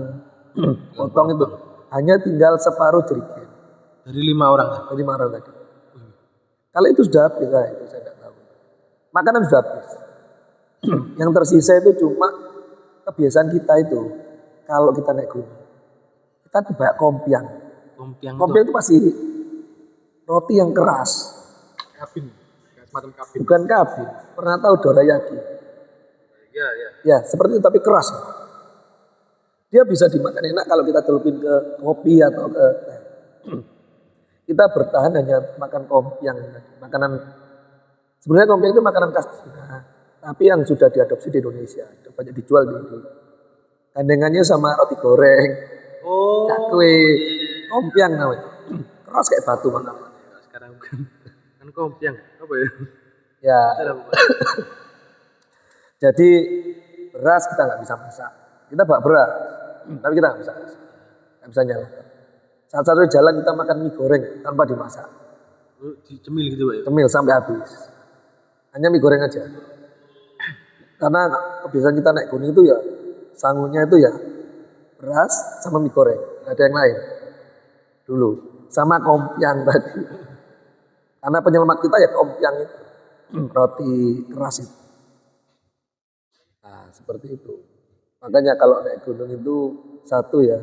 potong itu hanya tinggal separuh jerigen Dari 5 orang kan? dari marah tadi. Kalau itu sudah habis, itu saya tidak tahu. Makanan sudah habis. Yang tersisa itu cuma kebiasaan kita itu. Kalau kita naik gunung, kita tuh banyak kompiang. Kompiang Kompiang itu. itu masih roti yang keras, Kabin, kayak semacam kabin. bukan kabin. Pernah tahu dorayaki? Iya, iya. Ya, seperti itu tapi keras. Dia bisa dimakan enak kalau kita celupin ke kopi atau ke teh. Kita bertahan hanya makan kompiang, makanan sebenarnya kompiang itu makanan khas Cina, tapi yang sudah diadopsi di Indonesia, banyak dijual di gandengannya sama roti goreng, Oh. cakwe, kompiang namanya, keras kayak batu mana. Sekarang bukan. Kan kompiang. Apa ya? Ya, Cara bukan. jadi beras kita nggak bisa masak, kita bawa beras, tapi kita nggak bisa masak, nggak bisa nyalakan. Saat satu jalan kita makan mie goreng tanpa dimasak. Oh, dicemil gitu, Pak ya. Cemil sampai habis. Hanya mie goreng aja. Karena kebiasaan kita naik gunung itu ya sangunya itu ya beras sama mie goreng, nggak ada yang lain. Dulu sama kompiang tadi. Karena penyelamat kita ya kompiang itu, roti keras itu. Nah seperti itu. Makanya kalau naik gunung itu satu ya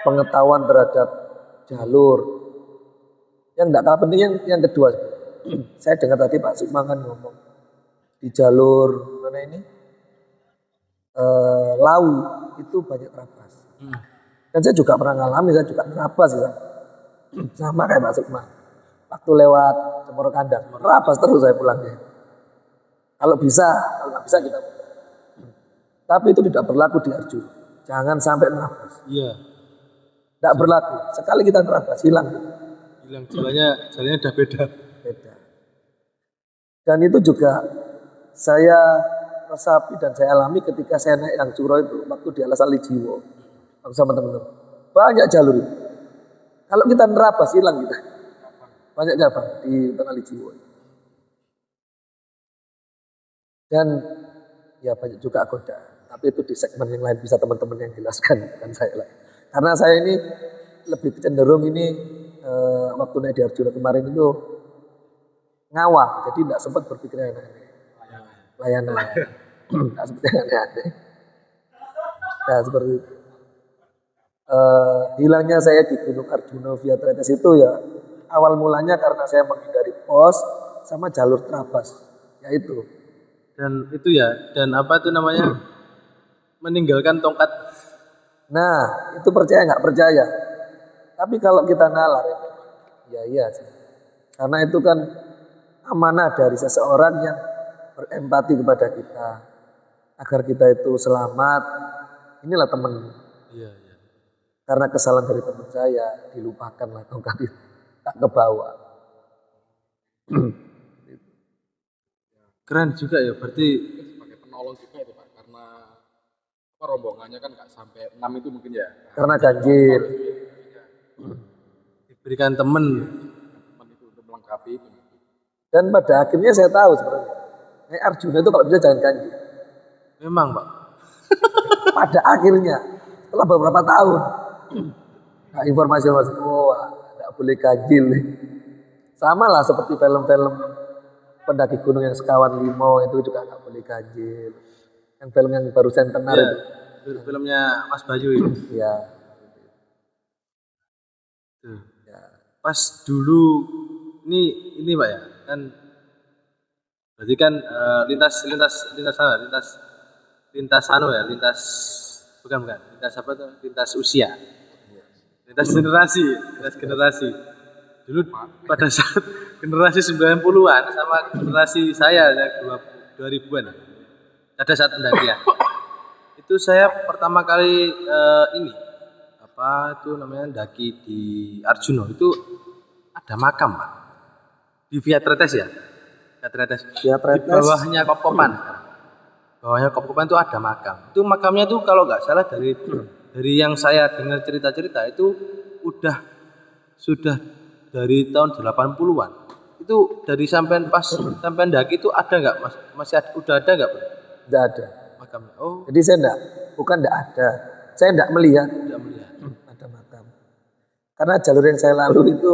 pengetahuan terhadap jalur. Yang tidak kalah penting yang kedua. Saya dengar tadi Pak Sukma kan ngomong di jalur mana ini Lawu itu banyak terabas. Dan saya juga pernah ngalami, saya juga terabas ya. Sama kayak Pak Sukma. Waktu lewat Cemoro Kandang, terabas terus saya pulangnya. Kalau bisa, kalau nggak bisa kita. Tapi itu tidak berlaku di Arjuna. Jangan sampai terabas. Iya. Tidak berlaku. Sekali kita terabas, hilang. Hilang jalannya udah beda. Beda. Dan itu juga saya resapi dan saya alami ketika saya naik yang Curo itu waktu di Alas Alijiwo sama teman-teman. Banyak jalur itu. Kalau kita nerabas hilang kita. Banyak cabang di Tanah Alijiwo. Dan ya banyak juga godaan. Tapi itu di segmen yang lain bisa teman-teman yang jelaskan bukan saya lah. Karena saya ini lebih cenderung ini waktu naik di Arjuna kemarin itu ngawang, jadi tidak sempat berpikir yang aneh-aneh. Layanan, tidak seperti yang aneh-aneh. Nah seperti itu. Hilangnya saya di Gunung Arjuna via Tretes itu ya awal mulanya karena saya menghindari pos sama jalur terabas, yaitu. Dan itu ya, dan apa itu namanya? Meninggalkan tongkat. Nah itu percaya nggak percaya. Tapi kalau kita nalar, ya iya sih. Karena itu kan amanah dari seseorang yang berempati kepada kita agar kita itu selamat. Inilah teman. Iya, iya. Karena kesalahan dari teman saya dilupakanlah tongkat itu tak ke bawah. Keren juga ya, berarti Sebagai penolong juga itu Pak, karena apa rombongannya kan nggak sampai 6 itu mungkin ya. Karena ganjil. diberikan temen. Teman itu untuk melengkapi itu. Dan pada akhirnya saya tahu sebenarnya. Naik Arjuna itu kalau bisa jangan ganjil. Memang, Pak. Pada akhirnya setelah beberapa tahun. Nah, informasi tidak boleh ganjil. Sama lah seperti film-film pendaki gunung yang Sekawan Limo itu juga nggak boleh ganjil. Yang film yang baru Centenar Iya, itu. filmnya Mas Bayu ini. Ya. Tuh. Ya. Pas dulu ini Pak ya, kan berarti kan lintas usia, lintas generasi. Dulu pada saat generasi 90-an sama generasi saya yang 2000-an. Ada saat pendakian. Itu saya pertama kali ini apa itu namanya daki di Arjuna itu ada makam, Pak. Di Via Tretes ya. Via Tretes. Via Tretes. Di bawahnya Kopkopan. Bawahnya Kopkopan itu ada makam. Itu makamnya tuh kalau nggak salah dari dari yang saya dengar cerita-cerita itu sudah dari tahun 80-an. Itu dari sampean pas sampean daki itu ada nggak Mas? Udah ada nggak Bro? Tidak ada. Makamnya? Oh, Jadi saya bukan tidak ada. Saya tidak melihat tidak melihat. ada makam. Karena jalur yang saya lalui itu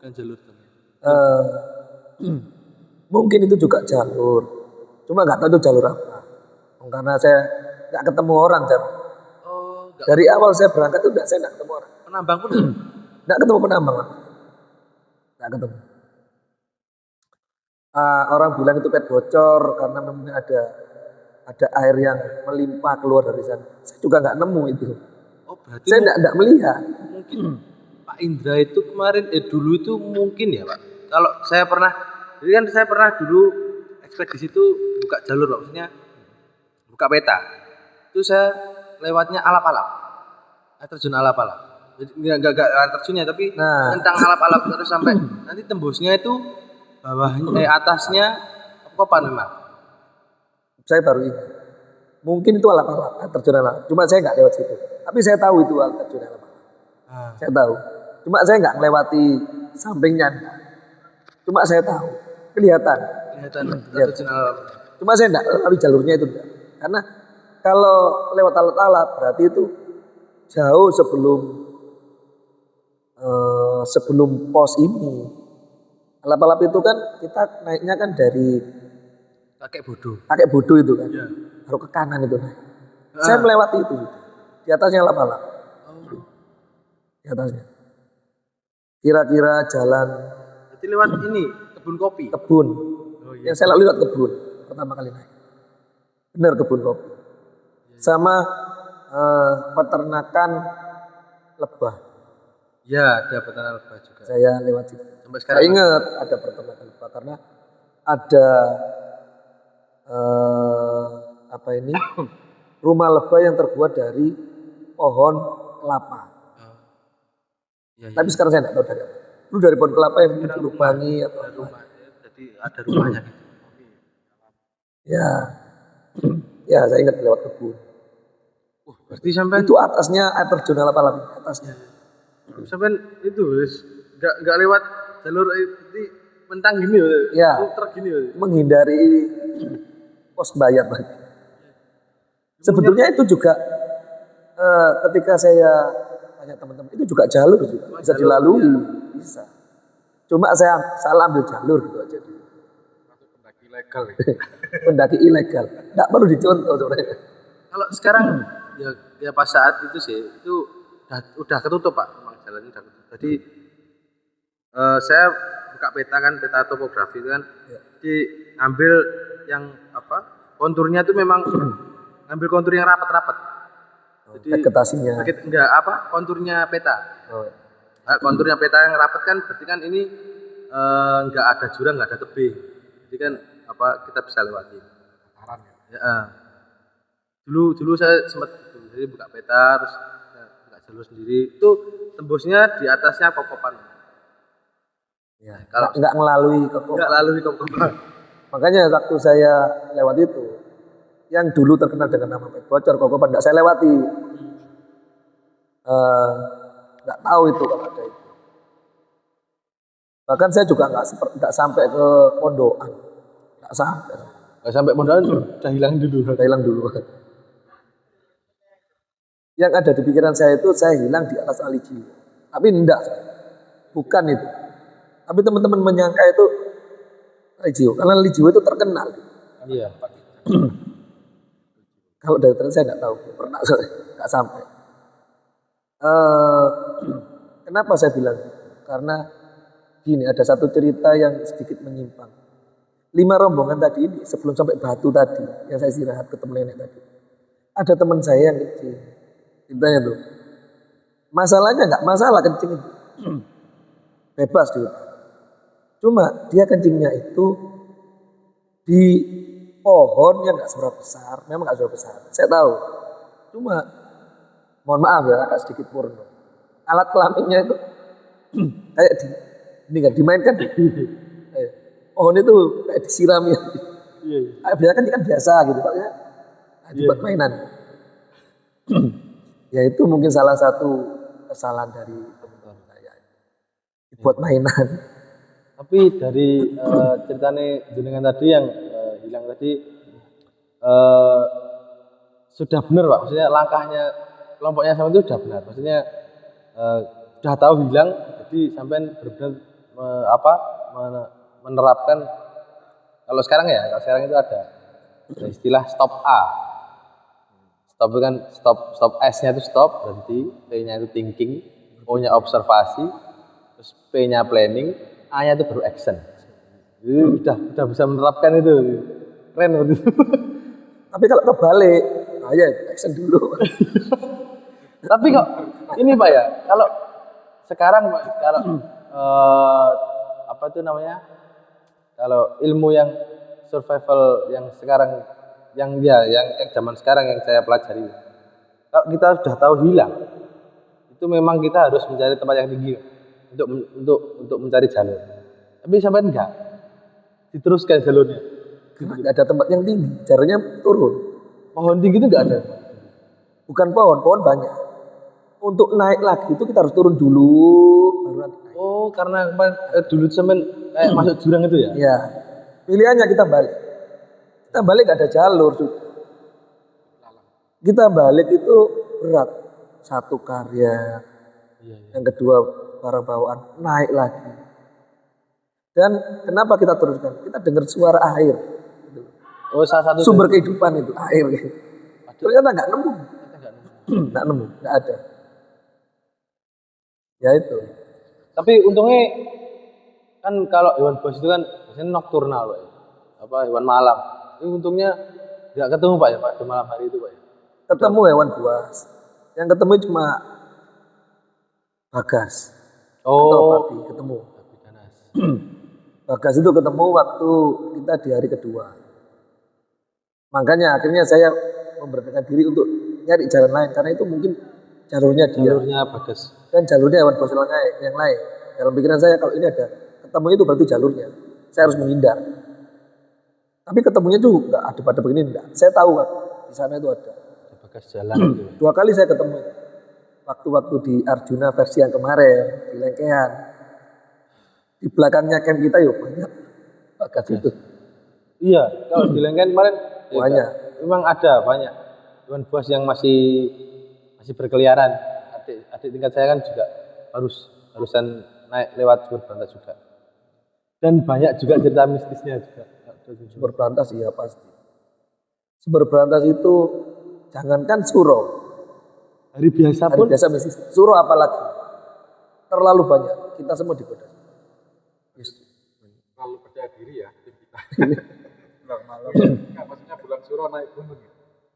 Kan jalur teman. eh, mungkin itu juga jalur. Cuma nggak tahu itu jalur apa. Karena saya nggak ketemu orang. Oh, nggak Dari awal saya berangkat itu saya nggak ketemu orang. penambang pun. Nggak ketemu penambang. Nggak ketemu. Orang bilang itu pet bocor karena memang ada air yang melimpah keluar dari sana. Saya juga nggak nemu itu. Oh, berarti Saya nggak melihat. mungkin Pak Indra itu kemarin dulu itu mungkin ya Pak. Kalau saya pernah, jadi kan saya pernah dulu ekspedisi itu buka jalur Pak, maksudnya buka peta. Itu saya lewatnya alap-alap, air terjun alap-alap. Jadi nggak air terjunnya tapi Nah. tentang alap-alap terus sampai nanti tembusnya itu bawahnya atasnya kopan memang. Saya baru ingat. Mungkin itu alap-alap, air terjun alap. Cuma saya nggak lewat situ. Tapi saya tahu itu air terjun alap-alap. Saya tahu. Cuma saya nggak melewati sampingnya. Enggak. Cuma saya tahu. Kelihatan. Kelihatan air terjun alap. Cuma saya nggak lalui jalurnya itu. Enggak. Karena kalau lewat alap-alap berarti itu jauh sebelum pos ini. Alap-alap itu kan kita naiknya kan dari Kakek bodoh. kakek bodoh itu kan. Iya. Baru ke kanan itu naik. Saya melewati itu. Di atasnya alap-alap. Di atasnya. Kira-kira jalan Berarti lewat ini kebun kopi. kebun. Oh iya. Yang saya lalui lewat kebun. Pertama kali naik. Benar kebun kopi. Sama peternakan lebah. Ya, ada peternak lebah juga. Saya lewat situ. Sampai Saya sekarang ingat ada peternakan lebah karena ada apa ini rumah lebah yang terbuat dari pohon kelapa. ya, Tapi sekarang saya tidak tahu dari apa. Dulu dari pohon kelapa yang dilubangi atau ada apa. rumah. Jadi ada rumahnya gitu. Ya, ya saya ingat lewat kebun. Berarti sampai Itu atasnya air terjun alap-alap atasnya. sampai itu nggak lewat jalur itu mentang gini Ya. truk gini. Menghindari pos bayar tadi. Sebetulnya itu juga ketika saya tanya teman-teman itu juga jalur juga bisa dilalui, bisa. Cuma saya salah ambil jalur gitu aja. Pendaki ilegal ya. Pendaki ilegal, nggak perlu dicontoh sebenarnya. Kalau sekarang ya pas saat itu sih itu udah ketutup Pak, memang jalannya udah ketutup. Jadi saya buka peta kan, peta topografi itu kan. Jadi ngambil yang apa? Konturnya itu memang ngambil kontur yang rapat-rapat. Jadi Vegetasinya. enggak apa? Konturnya peta. Oh, Nah, konturnya peta yang rapat kan berarti kan ini enggak ada jurang, enggak ada tebing. Jadi kan apa kita bisa lewati. Dataran ya. Ya, dulu saya sempat gitu. Jadi buka peta terus buka jalur sendiri. Itu tembusnya di atasnya kokopan. ya. Kalau Nggak melalui kekop. enggak lalu kokopan. Makanya waktu saya lewat itu, yang dulu terkenal dengan nama Pet Bocor, Kokopan, nggak saya lewati. Nggak tahu itu kalau ada itu. Bahkan saya juga nggak sampai ke Pondokan, nggak sampai. Enggak sampai modal udah hilang dulu. Udah hilang dulu. Yang ada di pikiran saya itu saya hilang di atas Ali Jiwo. Tapi enggak, bukan itu. Tapi teman-teman menyangka itu Ali Jiwo, karena Ali Jiwo itu terkenal. Iya. Kalau dari tren saya nggak tahu, pernah nggak sampai. Kenapa saya bilang gitu? Karena gini, ada satu cerita yang sedikit menyimpang. 5 rombongan tadi ini sebelum sampai Batu tadi, yang saya istirahat ketemu nenek tadi, ada teman saya yang kencing. Ceritanya tuh, masalahnya nggak masalah kencing itu, bebas di hutan. Cuma dia kencingnya itu di pohon yang nggak seberapa besar, memang nggak seberapa besar. Saya tahu. Cuma mohon maaf ya agak sedikit porno. Alat kelaminnya itu kayak ini kan dimainkan. Pohon itu kayak disirami. Biasanya kan biasa gitu, Pak ya. Dibuat mainan. Ya itu mungkin salah satu kesalahan dari teman-teman saya. Buat mainan. Tapi dari ceritanya jenengan tadi yang hilang tadi eh, sudah benar Pak, maksudnya langkahnya kelompoknya sama itu sudah benar, maksudnya sudah tahu hilang, jadi sampai benar-benar menerapkan. Kalau sekarang ya, kalau sekarang itu ada istilah stop A. Stop itu kan stop S-nya itu stop, berhenti, T-nya itu thinking, O-nya observasi, terus P-nya planning, A-nya itu baru action. Jadi udah bisa menerapkan itu. Keren waktu itu. Tapi kalau kebalik, ya action dulu. Tapi kok ini Pak ya, kalau sekarang Pak, kalau apa itu namanya? Kalau ilmu yang survival yang sekarang yang zaman sekarang yang saya pelajari. Kalau kita sudah tahu hilang, itu memang kita harus mencari tempat yang tinggi untuk mencari jalur. Tapi sampai enggak diteruskan jalurnya. Karena nggak ada tempat yang tinggi, jalurnya turun. Pohon tinggi itu enggak ada. Bukan pohon banyak. Untuk naik lagi itu kita harus turun dulu, baru nanti naik. Oh, karena dulu sampai kayak masuk jurang itu ya? Ya, pilihannya kita balik. Kita balik gak ada jalur sudah. Kita balik itu berat. Satu karya, yang kedua barang bawaan, naik lagi. Dan kenapa kita teruskan? Kita dengar suara air. Oh, salah satu Sumber kehidupan itu air. Ternyata nggak nemu, nggak ada. Ya itu. Tapi untungnya kan kalau hewan buas itu kan biasanya nokturnal Pak ya. Apa hewan malam. Ini untungnya nggak ketemu Pak ya Pak di malam hari itu Pak ya. Ketemu hewan buas. Yang ketemu cuma bagas atau Oh, babi ketemu. Bagas itu ketemu waktu kita di hari kedua. Makanya akhirnya saya memberanikan diri untuk nyari jalan lain karena itu mungkin jalurnya dia jalurnya bagus. dan jalurnya hewan buas yang lain. Dalam pikiran saya kalau ini ada ketemu itu berarti jalurnya. Saya harus menghindar. Tapi ketemunya tuh nggak ada pada begini enggak. Saya tahu kan di sana itu ada. Bagus jalan gitu. 2 kali saya ketemu. Waktu-waktu di Arjuna versi yang kemarin di Lengkehan. Di belakangnya camp kita yuk banyak bagas itu. Iya, kalau di Lengken kemarin ya, Banyak. memang ada banyak hewan buas yang masih berkeliaran. Adik tingkat saya kan juga harusan naik lewat sumber berantas juga. Dan banyak juga cerita mistisnya juga. Sumber berantas iya pasti. Sumber berantas itu jangankan suro. Hari biasa Hari pun biasa mistis. Suro apalagi. Terlalu banyak. Kita semua digoda. Terlalu percaya diri ya tim kita. Bulan malam. Enggak, maksudnya bulan suro naik gunung.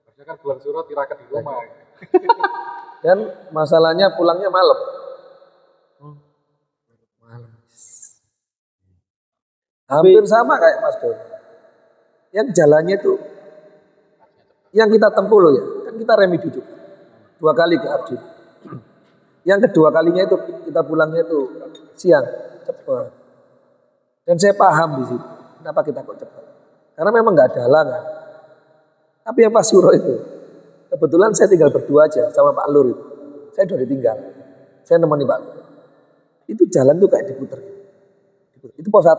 Maksudnya kan bulan suro tirakat di rumah. Dan masalahnya pulangnya malam. Malam. Hampir sama kayak Mas Don. Yang jalannya itu yang kita tempuh loh ya. Kan kita remi duduk. 2 kali ke Arjuna. Yang kedua kalinya itu kita pulangnya itu siang, cepat. Dan saya paham di situ. Kenapa kita kok cepat? Karena memang nggak ada halangan. Tapi yang pas Suro itu, kebetulan saya tinggal berdua aja sama Pak Lur itu. Saya udah ditinggal. Saya nemani Pak Lur. Itu jalan tuh kayak diputer. Itu pos 1.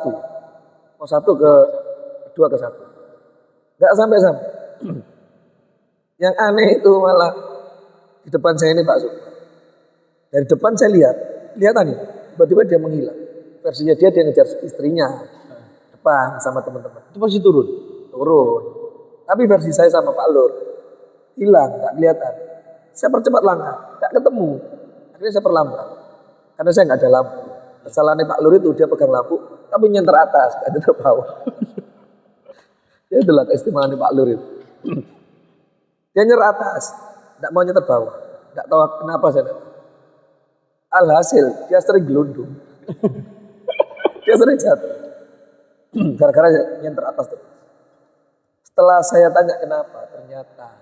Pos 1 ke 2 ke 1. Nggak sampai-sampai. Yang aneh itu malah di depan saya ini Pak Sukma. Dari depan saya lihat nih, tiba-tiba dia menghilang. Versinya dia ngejar istrinya depan sama teman-teman. itu pasti turun. Tapi versi saya sama Pak Lur hilang, nggak kelihatan. Saya percepat langkah, nggak ketemu. Akhirnya saya perlambat karena saya nggak ada lampu. Kesalahannya Pak Lur itu dia pegang lampu, tapi nyenter atas, nggak nyenter bawah. Ya itulah keistimewaan Pak Lur itu. Dia nyer atas, nggak mau nyeter bawah. Nggak tahu kenapa saya. Alhasil dia sering gelundung. Dia sering jatuh. Gara-gara nyenter atas terus. Setelah saya tanya kenapa, ternyata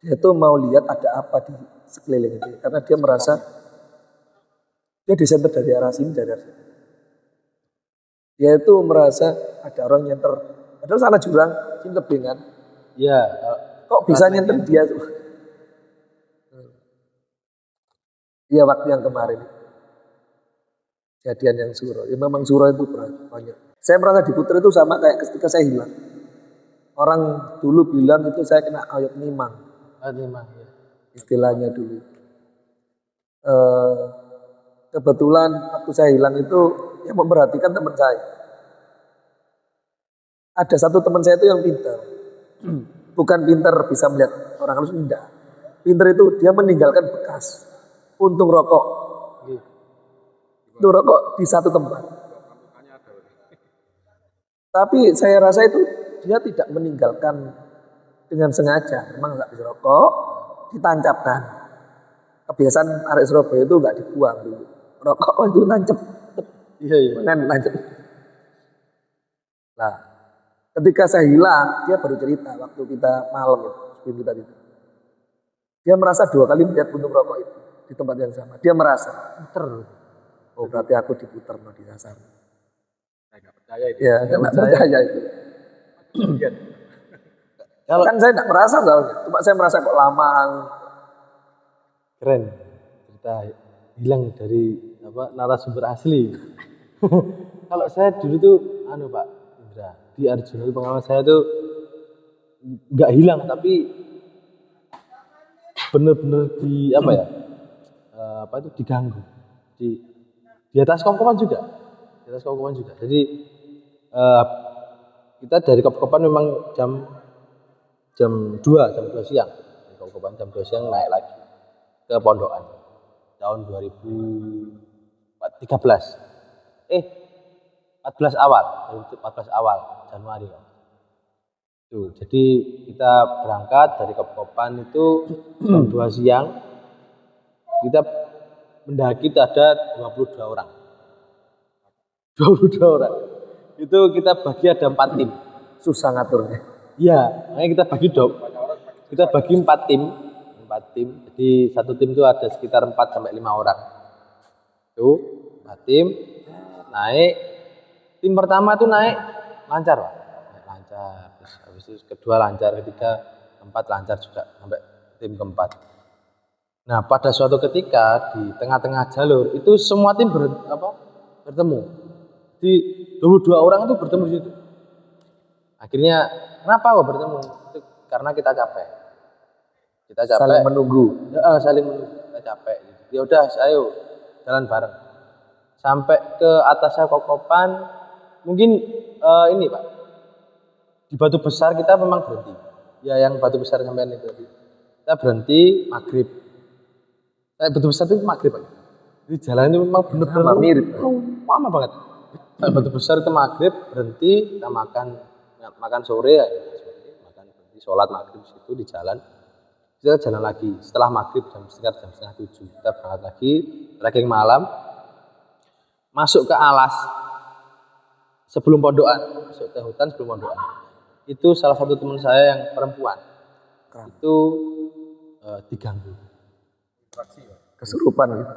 dia tuh mau lihat ada apa di sekeliling itu. Karena dia merasa dia disenter dari arah sini, dari arah sini. Dia itu merasa ada orang nyenter. Padahal sana jurang, sini tebing kan. Iya. Kok bisa nyenter dia tuh? Iya waktu yang kemarin kejadian yang Suro. Ya memang Suro itu banyak. Saya merasa di Puter itu sama kayak ketika saya hilang. Orang dulu bilang itu saya kena ayat nimang. Memang ya. Istilahnya dulu. Eh, kebetulan waktu saya hilang itu yang memperhatikan teman saya. Ada satu teman saya itu yang pintar. Bukan pintar bisa melihat orang halus, enggak. Pintar itu dia meninggalkan bekas puntung rokok. Iya. Puntung rokok di satu tempat. Tapi saya rasa itu dia tidak meninggalkan dengan sengaja. Memang nggak bisa rokok, ditancapkan. Kebiasaan arek Surabaya itu nggak dibuang dulu. Rokok itu nancep, Iya, iya. kan nancep. Nah, ketika saya hilang, dia baru cerita waktu kita malam itu, sebelum kita itu. Dia merasa 2 kali melihat puntung rokok itu di tempat yang sama. Dia merasa, Puter. oh berarti aku diputar no di dasar. Saya nggak percaya itu. Ya, nggak percaya itu. Kalau Kan saya nggak merasa soalnya, cuma saya merasa kok lama. keren cerita hilang dari narasumber asli. Kalau saya dulu tuh Pak Indra, di Arjuna itu pengalaman saya tuh nggak hilang tapi bener-bener diganggu di atas Kokopan juga. Jadi kita dari Kokopan memang jam 2 siang. Dari Kokopan jam 2 siang naik lagi ke Pondokan tahun 2013. 14 awal Januari kan. Tuh, jadi kita berangkat dari Kokopan itu jam 2 siang. Kita mendaki ada 22 orang. 22 orang. Itu kita bagi ada 4 tim. Susah ngaturnya. Iya, makanya kita bagi 4 tim. 4 tim. Jadi satu tim itu ada sekitar 4 sampai 5 orang. Tuh, 4 tim naik. Tim pertama itu naik lancar, Pak. Lancar. Terus habis itu kedua lancar, ketiga, keempat lancar juga sampai tim keempat. Nah, pada suatu ketika di tengah-tengah jalur itu semua tim bertemu. Di 22 orang itu bertemu di situ. Akhirnya kenapa kok bertemu? Itu karena kita capek. Saling menunggu. Ya, saling menunggu. Kita capek. Ya udah, ayo jalan bareng. Sampai ke atasnya Kokopan, mungkin ini Pak. Di Batu Besar kita memang berhenti. Ya, yang Batu Besar sampean itu tadi. Kita berhenti maghrib. Batu Besar itu maghrib Pak. Jadi jalan itu memang benar-benar mirip. lama banget. Batu Besar itu maghrib berhenti, kita makan sore ya. Berhenti sholat maghrib di situ di jalan. Kita jalan lagi. Setelah maghrib jam setengah 7 kita berangkat lagi trekking malam. Masuk ke alas sebelum Pondokan, masuk ke hutan sebelum Pondokan. Itu salah satu teman saya yang perempuan. Itu diganggu. Kesurupan gitu.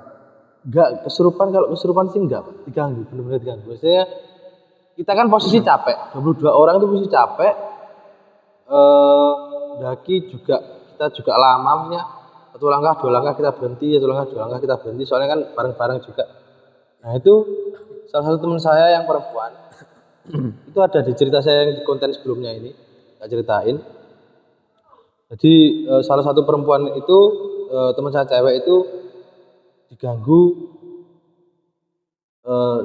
Enggak, kalau kesurupan sih enggak, Pak. Diganggu, benar-benar diganggu. Maksudnya kita kan posisi capek, 22 orang itu posisi capek. Daki juga kita juga lama, maksudnya 1 langkah 2 langkah kita berhenti, 1 langkah 2 langkah kita berhenti. Soalnya kan bareng-bareng juga. Nah itu salah satu teman saya yang perempuan. Itu ada di cerita saya yang di konten sebelumnya ini, saya ceritain. Jadi salah satu perempuan itu teman saya cewek itu diganggu,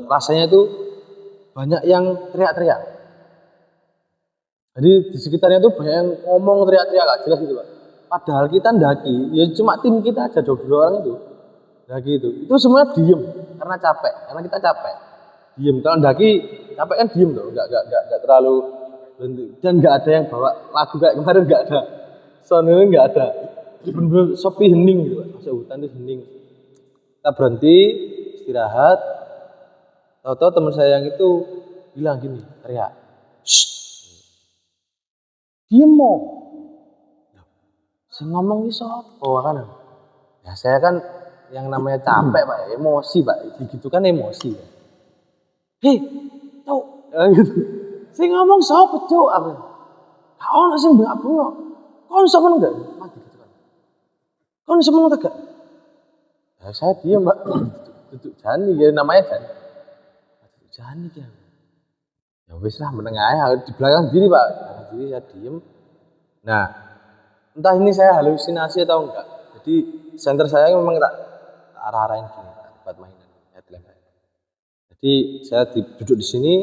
rasanya itu banyak yang teriak-teriak. Jadi di sekitarnya itu banyak yang ngomong teriak-teriak gak jelas gitu Pak. Padahal kita ndaki, ya cuma tim kita aja 22 orang itu. Ndaki itu semua diem karena capek, karena kita capek. Diem, kalau ndaki capek kan diem loh, enggak terlalu berhenti. Dan enggak ada yang bawa lagu kayak kemarin, enggak ada. Soalnya enggak ada. Bener-bener sepi hening gitu Pak. Masuk hutan itu hening. Kita berhenti, istirahat. Tahu-tahu teman saya yang itu bilang gini, teriak. Shh. Diem mau. Saya ngomong ini siapa kan? Ya saya kan yang namanya capek Pak, emosi Pak. Gitu kan emosi. Hei, tau, gitu. Saya ngomong siapa cok? Kau nak sih bengak. Kau sama enggak? Mati gitu kan. Kau sama enggak? Nah, saya diam Pak, duduk jani, ya namanya jani. Duduk jani ya. Ya wis lah menengah di belakang diri Pak, belakang diri saya diem. Nah, entah ini saya halusinasi atau enggak. Jadi senter saya memang tak arah-arahin gini, tempat mainan headlamp. Jadi saya duduk di sini,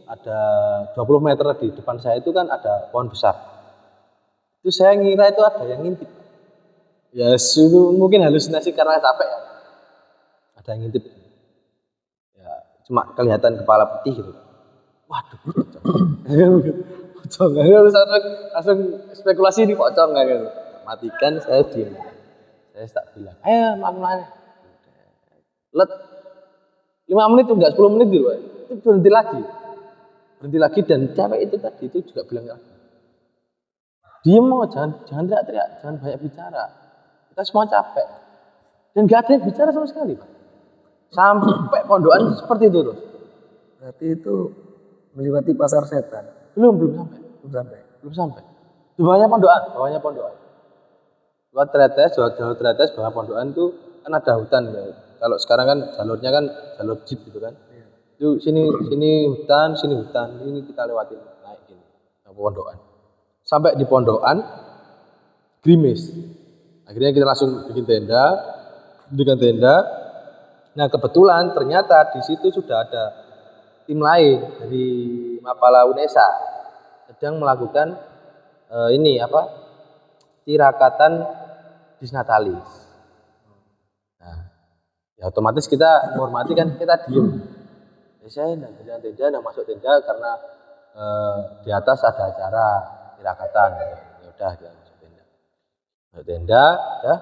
ada 20 meter di depan saya itu kan ada pohon besar. Itu saya ngira itu ada yang ngintip. Ya itu mungkin halusinasi karena capek ya. Ada yang ngintip. Ya cuma kelihatan kepala putih gitu. Waduh, pocong. Langsung spekulasi ini pocong nggak gitu. Matikan, saya diam. Saya tak bilang, ayo makan. Let 5 menit tuh enggak 10 menit gitu. Itu berhenti lagi dan cewek itu tadi itu juga bilang lagi. Diem mau, jangan teriak-teriak, jangan banyak bicara. Kita semua capek. Dan gak ada yang bicara sama sekali, Pak. Sampai pondokan seperti itu terus. Berarti itu melewati pasar setan. Belum sampai. Di bawahnya pondokan. Buat tretes, jalur tretes bawah pondokan itu kan ada hutan ya. Kalau sekarang kan jalurnya kan jalur jeep gitu kan. Itu sini hutan, ini kita lewatin naik gini. Pondokan. Sampai di pondokan gerimis. Akhirnya kita langsung bikin tenda. Nah, kebetulan ternyata di situ sudah ada tim lain dari Mapala Unesa sedang melakukan tirakatan disnatalis. Nah, ya otomatis kita menghormati kan, kita diem. Ya, saya tenda masuk tenda karena di atas ada acara tirakatan. Ya udah kita masuk tenda. Ya.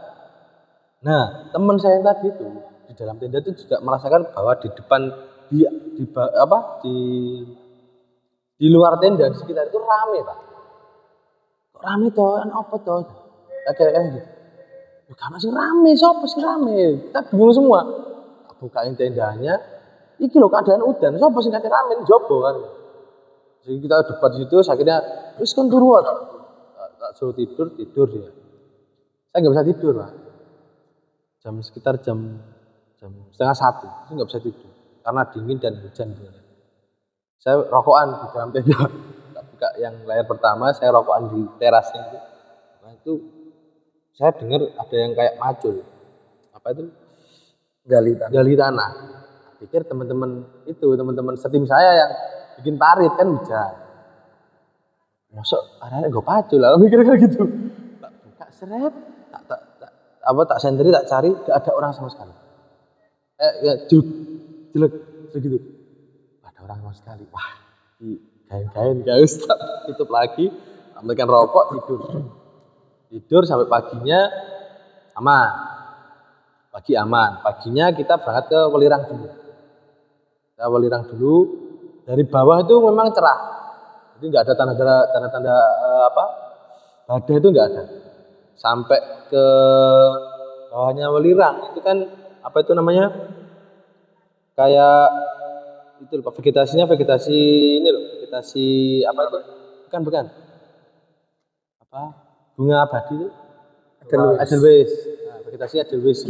Nah, teman saya yang tadi itu di dalam tenda itu juga merasakan bahwa di depan di luar tenda di sekitar itu rame Pak. Kok rame toh? Apa toh? Kayak gitu. Karena sih rame, siapa sih rame? Kita bingung semua. Bukain tendanya, iki loh keadaan udan, siapa sih kate rame jobo kan. Jadi kita debat di situ, akhirnya terus kan turu tak suruh tidur dia. Saya nggak bisa tidur Pak. Sekitar jam 12:30 itu nggak bisa tidur karena dingin dan hujan. Saya rokokan di dalam tenda. Buka yang layar pertama, saya rokokan di terasnya itu. Nah itu saya dengar ada yang kayak macul. Apa itu? Gali tanah. Pikir teman-teman setim saya yang bikin parit kan hujan. Masuk arahnya gue pacul lah, mikirnya gitu. Tak buka seret, tak sentri, tak cari, gak ada orang sama sekali. Jelek gitu. Gak ada orang sama sekali. Wah, kain guys, tutup lagi, ambilkan rokok, tidur sampai paginya aman. Pagi aman. Paginya kita berangkat ke Welirang dulu. Dari bawah itu memang cerah. Jadi nggak ada tanda-tanda badai itu nggak ada. Sampai ke bawahnya Welirang itu kan apa itu namanya? Kayak itu loh, vegetasi apa itu? Bukan. Apa? Bunga abadi itu? Edelweiss. Nah, vegetasi Edelweiss.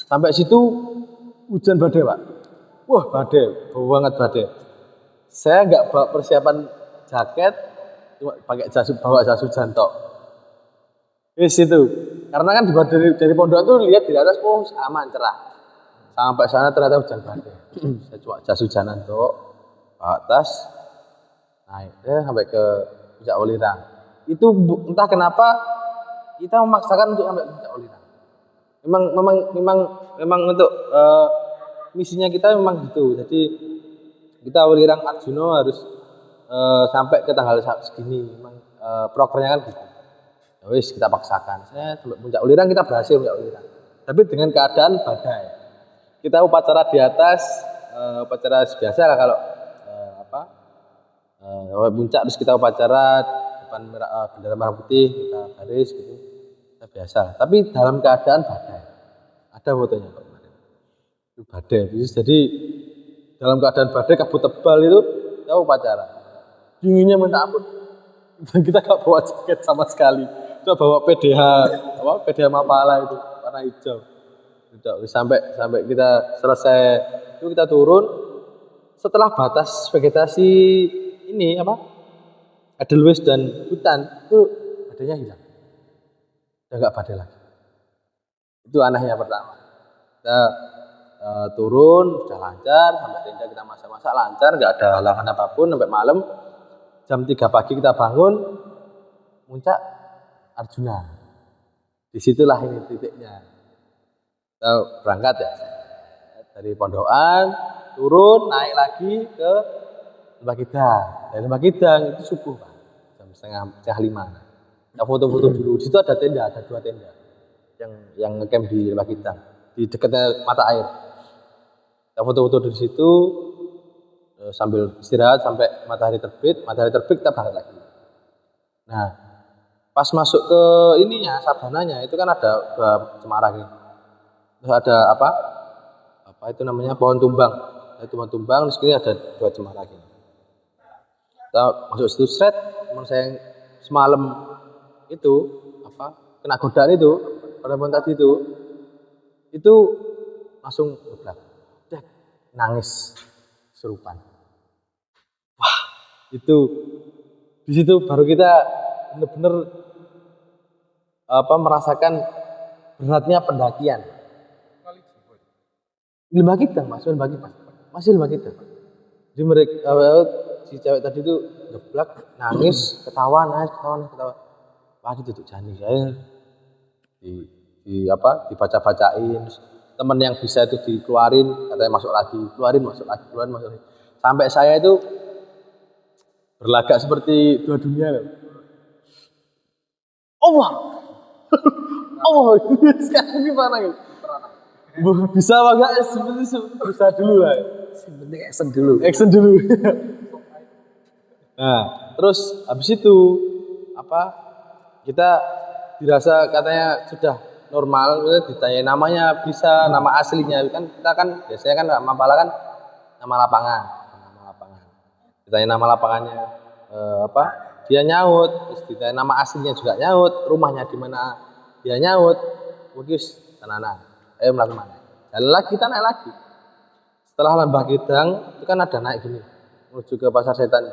Sampai situ hujan badai, Pak. Wah, badai, banget badai. Saya nggak bawa persiapan jaket, cuma pakai bawa jas hujan tok. Di situ. Karena kan dari pondok tuh lihat di atas, aman, cerah. Sampai sana ternyata hujan badai. Saya cuma jas hujanan tok, bawa tas, naik sampai ke Puncak Welirang. Itu entah kenapa kita memaksakan untuk sampai Puncak Welirang. Memang untuk misinya kita memang gitu. Jadi kita Welirang Arjuno harus sampai ke tanggal segini. Memang programnya kan gitu. Ya wis kita paksakan. Saya sampai Puncak Welirang, kita berhasil Puncak Welirang. Tapi dengan keadaan badai. Kita upacara di atas, upacara biasa lah kalau puncak, terus kita upacara depan bendera merah putih, kita baris gitu, kita biasa. Tapi dalam keadaan badai, ada fotonya kok kemarin. Itu badai, jadi dalam keadaan badai kabut tebal itu kita upacara. Dinginnya minta ampun. Kita gak bawa jaket sama sekali. Kita bawa PDH Mapala itu warna hijau. Sampai kita selesai itu kita turun setelah batas vegetasi ini apa Edelweiss dan hutan itu badainya hilang, udah nggak badai lagi. Itu anehnya pertama. Kita turun sudah lancar, sampai tenda kita masak-masak lancar, nggak ada halangan apapun sampai malam. Jam 3 pagi kita bangun, puncak Arjuna. Disitulah ini titiknya. Kita berangkat ya dari Pondokan, turun naik lagi ke Lembah Kidang. Dari Lembah Kidang itu subuh Pak, jam setengah 5. Kita foto-foto dulu. Di situ ada tenda, ada 2 tenda yang ngecamp di Lembah Kidang, di dekatnya mata air. Kita foto-foto di situ sambil istirahat sampai matahari terbit. Matahari terbit kita berangkat lagi. Nah, pas masuk ke ininya, sabananya itu kan ada cemara gitu. Terus ada apa itu namanya pohon tumbang. Ada pohon tumbang, di sini ada 2 cemara gitu. Kita masuk situ seret, teman saya yang semalam itu kena godaan itu pada pohon tadi itu langsung ngeblak, nangis kesurupan. Wah, itu di situ baru kita benar-benar merasakan beratnya pendakian. Lembah Kidang, masih Lembah Kidang. Jadi mereka si cewek tadi itu ngeblak, nangis, ketawa. Wah, itu tuh jani saya dibaca-bacain. Teman yang bisa itu dikeluarin, katanya masuk lagi, keluarin masuk lagi. Sampai saya itu berlagak seperti 2 dunia loh. Allah, sekarang gimana gitu? Bisa apa enggak? Bisa dulu lah. Yang penting action dulu. Nah, terus habis itu kita dirasa katanya sudah normal, ditanya namanya bisa, nama aslinya kan kita kan biasanya kan nama pala kan nama lapangan. Ditanya nama lapangannya dia nyaut, terus ditanya nama aslinya juga nyaut, rumahnya di mana dia nyaut, wis tenanan. Ayo melakukan mana? Jalan lagi, kita naik lagi. Setelah Lembah Kidang itu kan ada naik gini menuju ke Pasar Setan.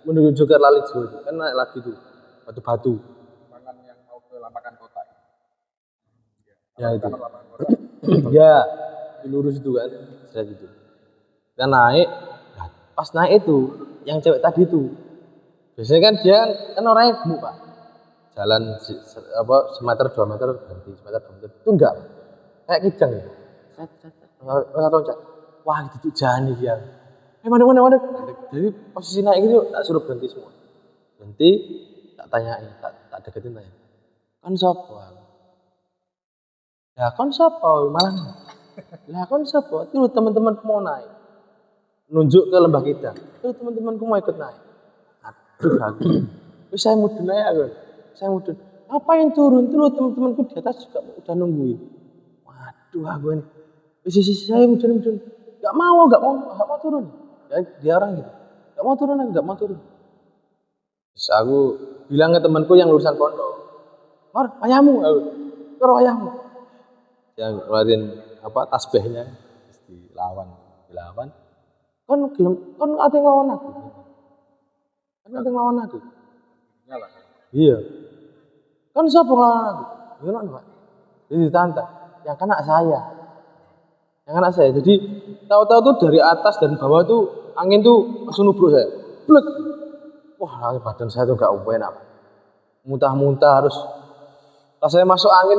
Menuju ke Lalijo kan naik lagi tuh batu-batu. Lapangan yang mau ke lapangan kota. Ya itu. Ya, lurus itu kan, saya gitu. Kita naik, pas naik itu yang cewek tadi itu. Biasanya kan dia kan orangnya gemuk Pak. Jalan semeter 2 meter berhenti, semeter 2 meter itu enggak kayak kijang ya. Loncat. Wah, itu tuh jani dia. Mana. Jadi posisi naik itu tak suruh berhenti semua. Berhenti, tak tanyain, tak deketin tanya. Kan sapa? Ya kan sapa malah. Lah kan sapa? Itu teman-temanku mau naik. Nunjuk ke Lembah Kidang. Itu teman-temanku mau ikut naik. Aduh aku. Terus saya mudun aja aku. Ngapain turun? Itu teman-temanku di atas juga udah nungguin. Waduh aku ini. Saya mudun. Gak mau turun. Ya, dia orang gitu. Gak mau turun. Terus aku bilang ke temanku yang lulusan pondok. Mar, ayahmu. Karo ayahmu. Yang ngeluarin tasbihnya dilawan. Kan ate nglawan aku. Nyala. Iya. Kan siapa ngelawan aku? Gimana Pak? Jadi ditantang. Yang kena saya. Jadi tahu-tahu tuh dari atas dan bawah tuh angin tuh langsung nubruk saya. Blek. Wah, badan saya tuh gak enak. Muntah-muntah harus. Pas saya masuk angin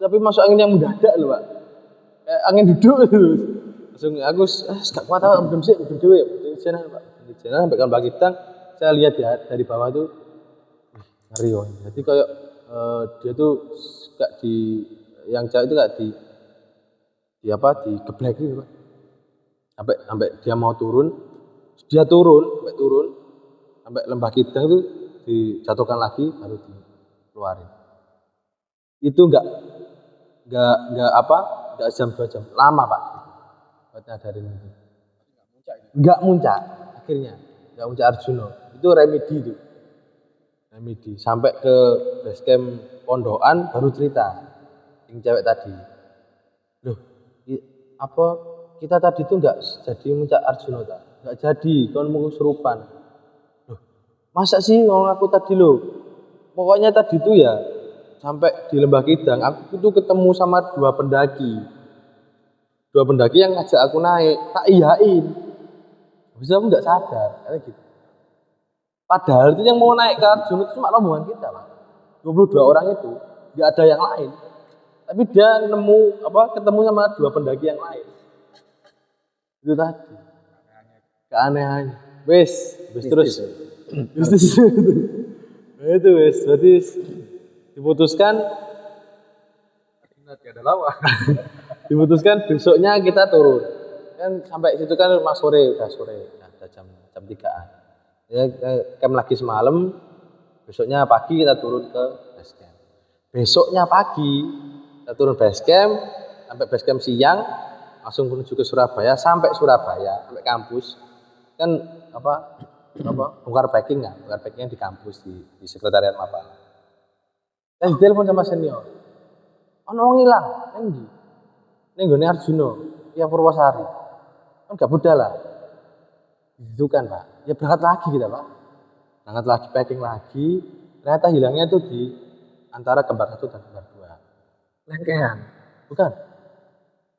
tapi masuk angin yang mendadak loh Pak. Kayak angin duduk terus. Langsung aku gak kuat udah dewe. Di sana Pak. Di sana sampai Lembah Kidang saya lihat ya dari bawah tuh ngeri. Jadi kayak dia tuh gak yang cewek itu gak digeblek gitu Pak. Sampai dia mau turun, sampai Lembah Kidang itu dijatuhkan lagi baru dikeluarin. Itu enggak jam 2 jam, lama Pak. Buat nyadarin itu. Enggak muncak akhirnya. Enggak muncak Arjuna. Itu remedi sampai ke base camp Pondokan baru cerita. yang cewek tadi. Loh, apa kita tadi tuh nggak jadi muncak Arjuna ta? Nggak jadi, kan mau kesurupan. Loh, masa sih orang aku tadi loh? Pokoknya tadi tuh ya sampai di Lembah Kidang aku tuh ketemu sama dua pendaki. Dua pendaki yang ngajak aku naik, tak iyain. Habis itu aku nggak sadar, kayak gitu. Padahal itu yang mau naik ke Arjuna itu cuma rombongan kita, Pak. 22 orang itu, nggak ada yang lain. Tapi dia ketemu sama dua pendaki yang lain. Itu tadi. Keanehannya. Wes terus. Bisnis. Nah, itu wes, berarti diputuskan Ada lawa. diputuskan besoknya kita turun. Kan sampai situ kan udah sore, udah jam 3-an. Ya, camp lagi semalam, besoknya pagi kita turun ke base camp. Besoknya pagi kita turun base camp, sampai base camp siang, langsung menuju ke Surabaya, sampai kampus. Kan bongkar packingnya di kampus di sekretariat Mapala. Dan ditelepon sama senior. Ono wong ilang, neng ndi? Ning gone Arjuna, ya Purwosari. Kan gak budal lah. Itu kan, Pak. Ya berangkat lagi kita, Pak. Berangkat lagi, packing lagi. Ternyata hilangnya itu di antara kembar 1 dan kembar 2. Lengkehan. Bukan?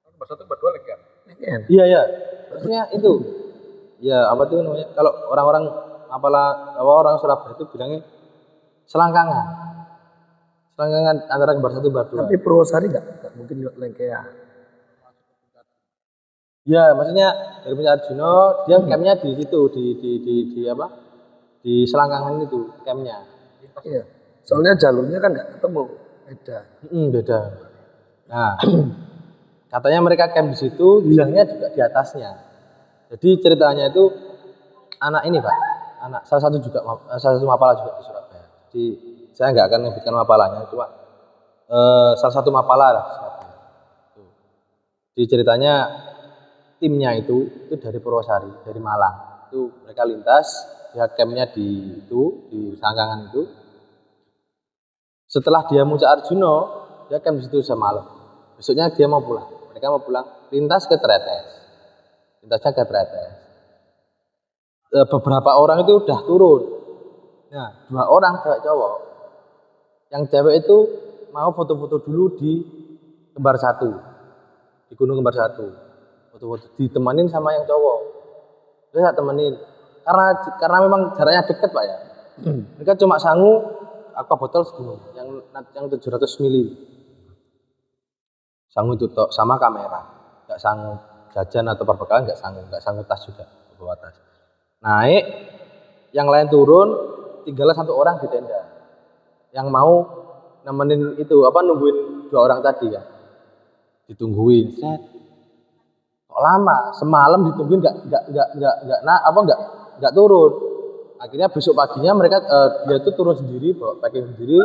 Kembar 1 kembar 2 lengkehan. Lengkehan. Iya. Maksudnya itu. Ya, apa tuh namanya? Kalau orang-orang orang Surabaya itu bilangnya selangkangan. Selangkangan antara kembar 1 kembar 2. Tapi Purwosari nggak mungkin lengkehan. Ya, maksudnya dari punya Arjuna, dia campnya di situ, di selangkangan itu campnya. Iya. Soalnya jalurnya kan nggak ketemu, beda. Beda. Nah, katanya mereka camp di situ, hilangnya juga di atasnya. Jadi ceritanya itu anak ini, Pak, salah satu Mapala juga di Surabaya. Jadi saya nggak akan menyebutkan Mapalanya, cuma salah satu Mapala lah Surabaya. Jadi ceritanya timnya itu dari Purwosari, dari Malang. Itu mereka lintas, dia campnya di selangkangan itu. Setelah dia muncak Arjuna, dia camp di situ semalam. Besoknya dia mau pulang. Mereka mau pulang, lintasnya ke Tretes. Beberapa orang itu udah turun. Nah, 2 orang cewek cowok. Yang cewek itu mau foto-foto dulu di kembar 1, di Gunung Kembar 1. Foto-foto ditemanin sama yang cowok. Dia tak temenin. Karena memang jaraknya deket, Pak ya. Mereka cuma sanggup aqua botol segini yang 700 ml. Sanggup itu tok sama kamera. Enggak sanggup jajan atau perbekalan, enggak sanggup tas juga, bawa tas. Naik, yang lain turun, tinggalnya 1 orang di tenda. Yang mau nemenin itu nungguin 2 orang tadi kan. Ditungguin. Kok lama? Semalam ditungguin nggak turun. Akhirnya besok paginya mereka dia tuh turun sendiri, bawa packing sendiri,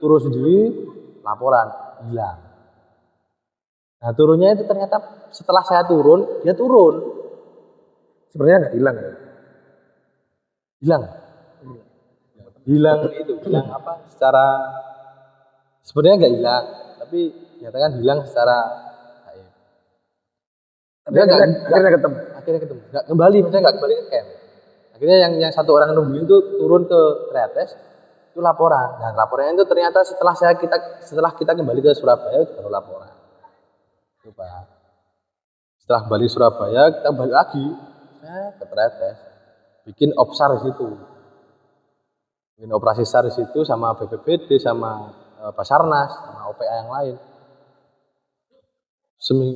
turun sendiri, laporan hilang. Nah, turunnya itu ternyata setelah saya turun, dia turun. Sebenarnya nggak hilang ya? Hilang apa? Sebenarnya nggak hilang, tapi nyatakan hilang secara gaib. Tapi akhirnya ketemu. Nggak kembali, maksudnya nggak kembali ke camp. Akhirnya yang 1 orang nungguin itu turun ke Tretes, itu laporan. Dan laporannya itu ternyata setelah kita kembali ke Surabaya itu baru laporan. Itu, Pak. Setelah kembali Surabaya, kita balik lagi ke Tretes, bikin opsar di situ. Bikin operasi SAR di situ sama BPBD, sama Basarnas, sama OPA yang lain.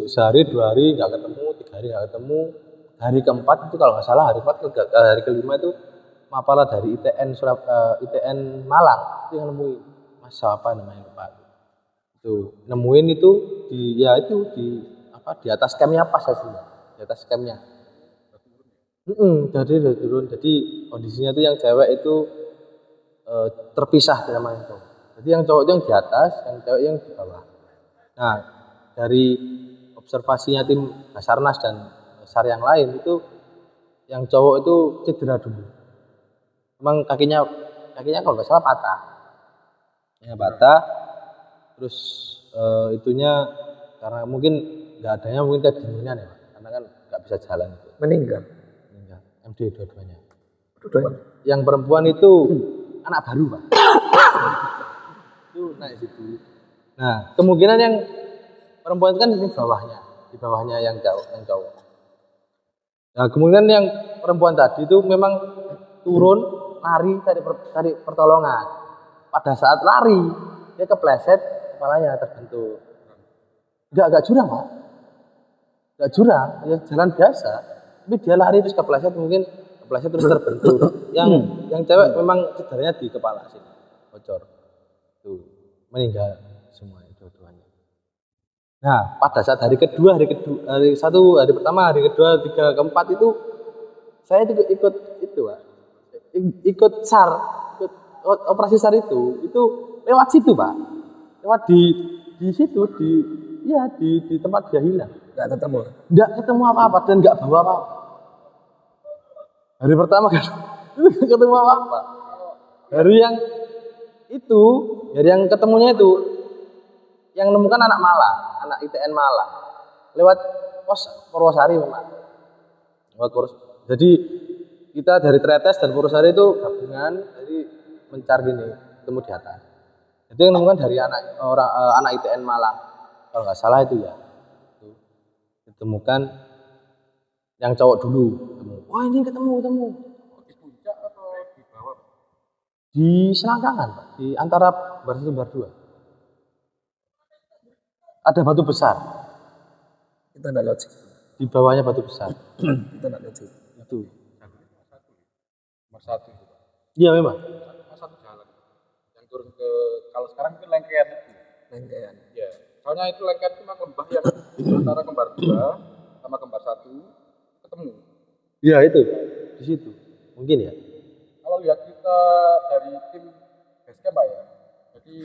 Sehari 2 hari nggak ketemu, 3 hari nggak ketemu. Hari keempat itu kalau nggak salah, hari kelima itu Mapala dari ITN Malang itu yang nemuin. Mas apa namanya Pak? Itu nemuin itu di atas campnya pas hasilnya, di atas campnya. Jadi udah turun. Jadi kondisinya itu yang cewek itu terpisah sama yang cowok. Jadi yang cowok itu yang di atas, yang cewek yang di bawah. Nah, dari observasinya tim Basarnas dan SAR yang lain itu yang cowok itu cedera dulu. Memang kakinya kalau nggak salah patah. Ya patah, terus itunya karena mungkin nggak adanya mungkin kedinginan ya Pak. Karena kan nggak bisa jalan itu. Meninggal. Meninggal. MD dua-duanya. Dua-duanya. Yang perempuan itu anak baru Pak. Itu naik situ. Nah kemungkinan yang perempuan itu kan ini bawahnya, di bawahnya yang cowok. Nah kemungkinan yang perempuan tadi itu memang turun lari cari pertolongan. Pada saat lari dia kepleset, kepalanya terbentur. Enggak jurang Pak, enggak jurang, ya jalan biasa. Tapi dia lari terus kepleset terus terbentur. Yang cewek memang cederanya di kepala sini, bocor. Tuh meninggal semua dua-duanya. Nah pada saat hari kedua, hari satu, hari pertama, hari kedua, tiga, keempat itu saya juga ikut itu Pak. Ikut SAR, ikut operasi SAR itu lewat situ Pak, lewat di situ di tempat dia hilang. Nggak ketemu apa-apa dan nggak bawa apa-apa. Hari pertama kan ketemu apa-apa. Hari yang ketemunya itu yang nemukan anak ITN Malang lewat pos Purwosari memang. Jadi kita dari Tretes dan Purwosari itu gabungan, jadi mencari ini ketemu di atas. Itu yang nemukan dari anak ITN Malang kalau nggak salah itu ya. Ditemukan yang cowok dulu. Wah ini ketemu. Di puncak atau di bawah? Di selangkangan Pak, di antara bar 1 bar 2. Ada batu besar. Kita enggak lewat situ. Di bawahnya batu besar. Kita enggak lewat situ. Itu. Nomor 1 itu. Iya memang. Nomor 1 jalan. Yang turun ke kalau sekarang itu Lengkean itu. Lengkean. Iya. Soalnya itu Lengkean itu memang lembah yang antara kembar 2 sama kembar 1 ketemu. Iya itu. Di situ. Mungkin ya. Kalau lihat kita dari tim basecamp Pak ya. Jadi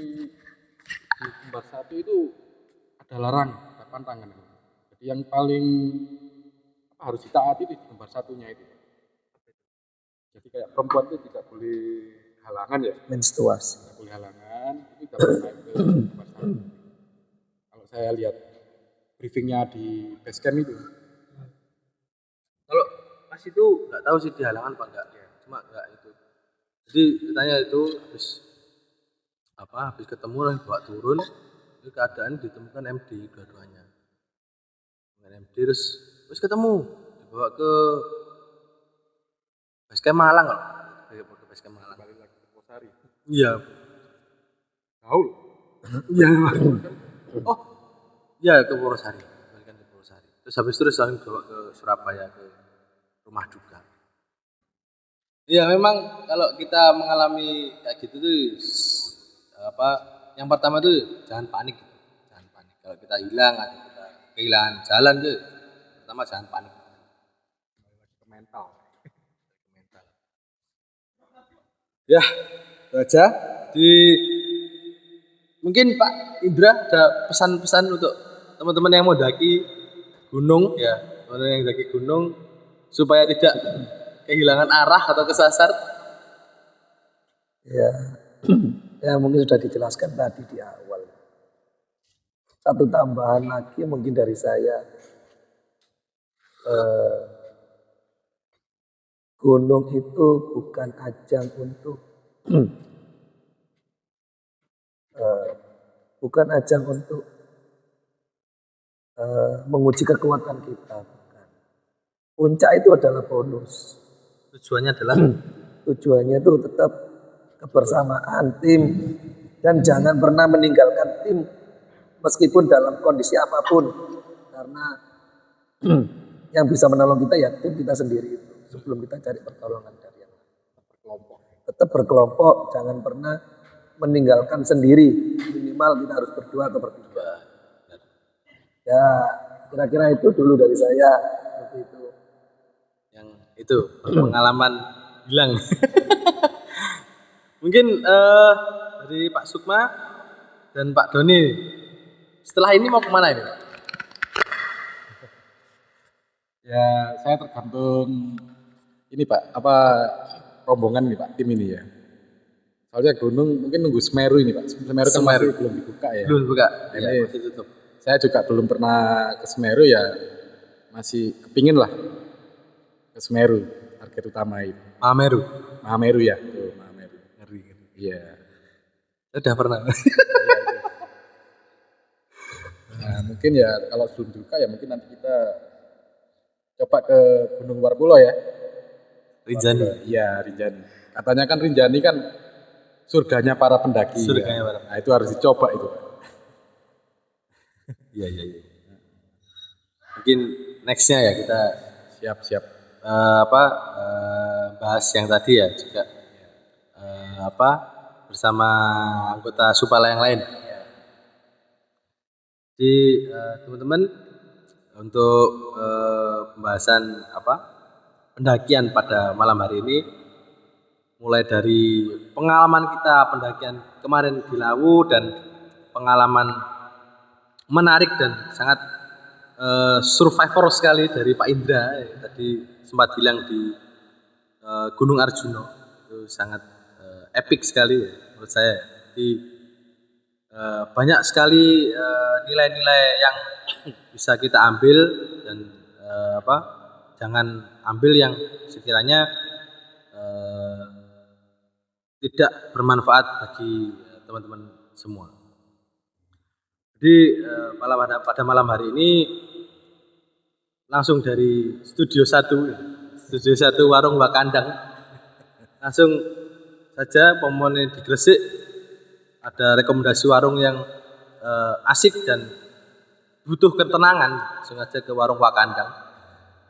di kembar 1 itu ada larang, ada pantangan. Jadi yang paling harus ditaati di kembar 1-nya itu. Jadi kayak perempuan itu tidak boleh halangan ya. Menstruasi. Tidak boleh halangan, itu tidak boleh naik ke kembar 1. Kalau saya lihat briefingnya di basecamp itu. Kalau pas itu nggak tahu sih di halangan apa enggak ya. Cuma enggak itu. Jadi ditanya itu habis ketemu dan bawa turun, itu keadaan ditemukan MD dua-duanya. Dengan MD terus ketemu dibawa ke basecamp Malang loh. Ke basecamp Malang. Balik lagi ke Posari. Iya. Gaul. Iya. Oh, iya ke Purwosari. Balikan ke Purwosari. Terus habis itu langsung bawa ke Surabaya ke rumah duka. Iya memang kalau kita mengalami kayak gitu tuh yang pertama tuh jangan panik gitu. Jangan panik. Kalau kita hilang atau kita kehilangan jalan tuh pertama jangan panik. Ke mental. Ya, itu aja. Mungkin Pak Indra ada pesan-pesan untuk teman-teman yang mau daki gunung ya, teman-teman yang daki gunung supaya tidak kehilangan arah atau kesasar. Ya, ya mungkin sudah dijelaskan tadi di awal. Satu tambahan lagi mungkin dari saya, gunung itu bukan ajang untuk menguji kekuatan kita. Bukan. Puncak itu adalah bonus. Tujuannya itu tetap kebersamaan tim dan jangan pernah meninggalkan tim meskipun dalam kondisi apapun, karena yang bisa menolong kita ya tim kita sendiri itu sebelum kita cari pertolongan dari yang lain. Tetap berkelompok, jangan pernah meninggalkan sendiri, minimal kita harus berdua atau bertiga. Ya kira-kira itu dulu dari saya seperti itu. Yang itu pengalaman hilang. Mungkin dari Pak Sukma dan Pak Doni setelah ini mau kemana ini? Ya saya tergantung ini Pak, rombongan nih Pak, tim ini ya. Soalnya gunung mungkin nunggu Semeru ini Pak. Semeru kan masih belum dibuka ya. Belum buka, Ini ya, masih tutup. saya juga belum pernah ke Semeru ya, masih kepingin lah ke Semeru, target utama itu. Mameru. Mahameru ya, tuh Mahameru. Ngeri, ngeri. Iya. Udah pernah. Nah, mungkin ya kalau belum dibuka ya mungkin nanti kita coba ke Gunung Warpulo ya. Rinjani. Iya, Rinjani. Katanya kan Rinjani kan surganya para pendaki. Surganya ya. para Nah, itu harus dicoba itu, Pak. Iya, iya, iya. Mungkin nextnya ya kita Siap-siap. bahas yang tadi ya juga bersama anggota Supala yang lain. Jadi teman-teman untuk pembahasan pendakian pada malam hari ini mulai dari pengalaman kita pendakian kemarin di Lawu dan pengalaman menarik dan sangat survivor sekali dari Pak Indra yang tadi sempat bilang di Gunung Arjuno, itu sangat epic sekali ya, menurut saya. Jadi banyak sekali nilai-nilai yang bisa kita ambil dan jangan ambil yang sekiranya tidak bermanfaat bagi teman-teman semua. Jadi pada malam hari ini langsung dari Studio 1 Warung Wakandang, langsung saja pomomen di Gresik ada rekomendasi warung yang asik dan butuh ketenangan, langsung aja ke Warung Wakandang.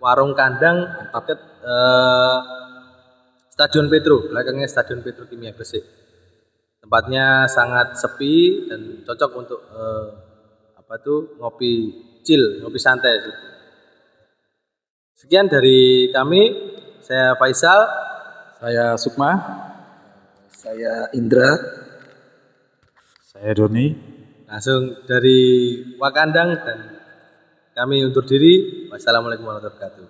Warung Kandang dekat Stadion Petro, belakangnya Stadion Petro Kimia Gresik. Tempatnya sangat sepi dan cocok untuk ngopi chill, ngopi santai. Sekian dari kami, saya Faisal, Saya Sukma, Saya Indra. Saya Doni. langsung dari Wakandang dan kami undur diri. Wassalamualaikum warahmatullahi wabarakatuh.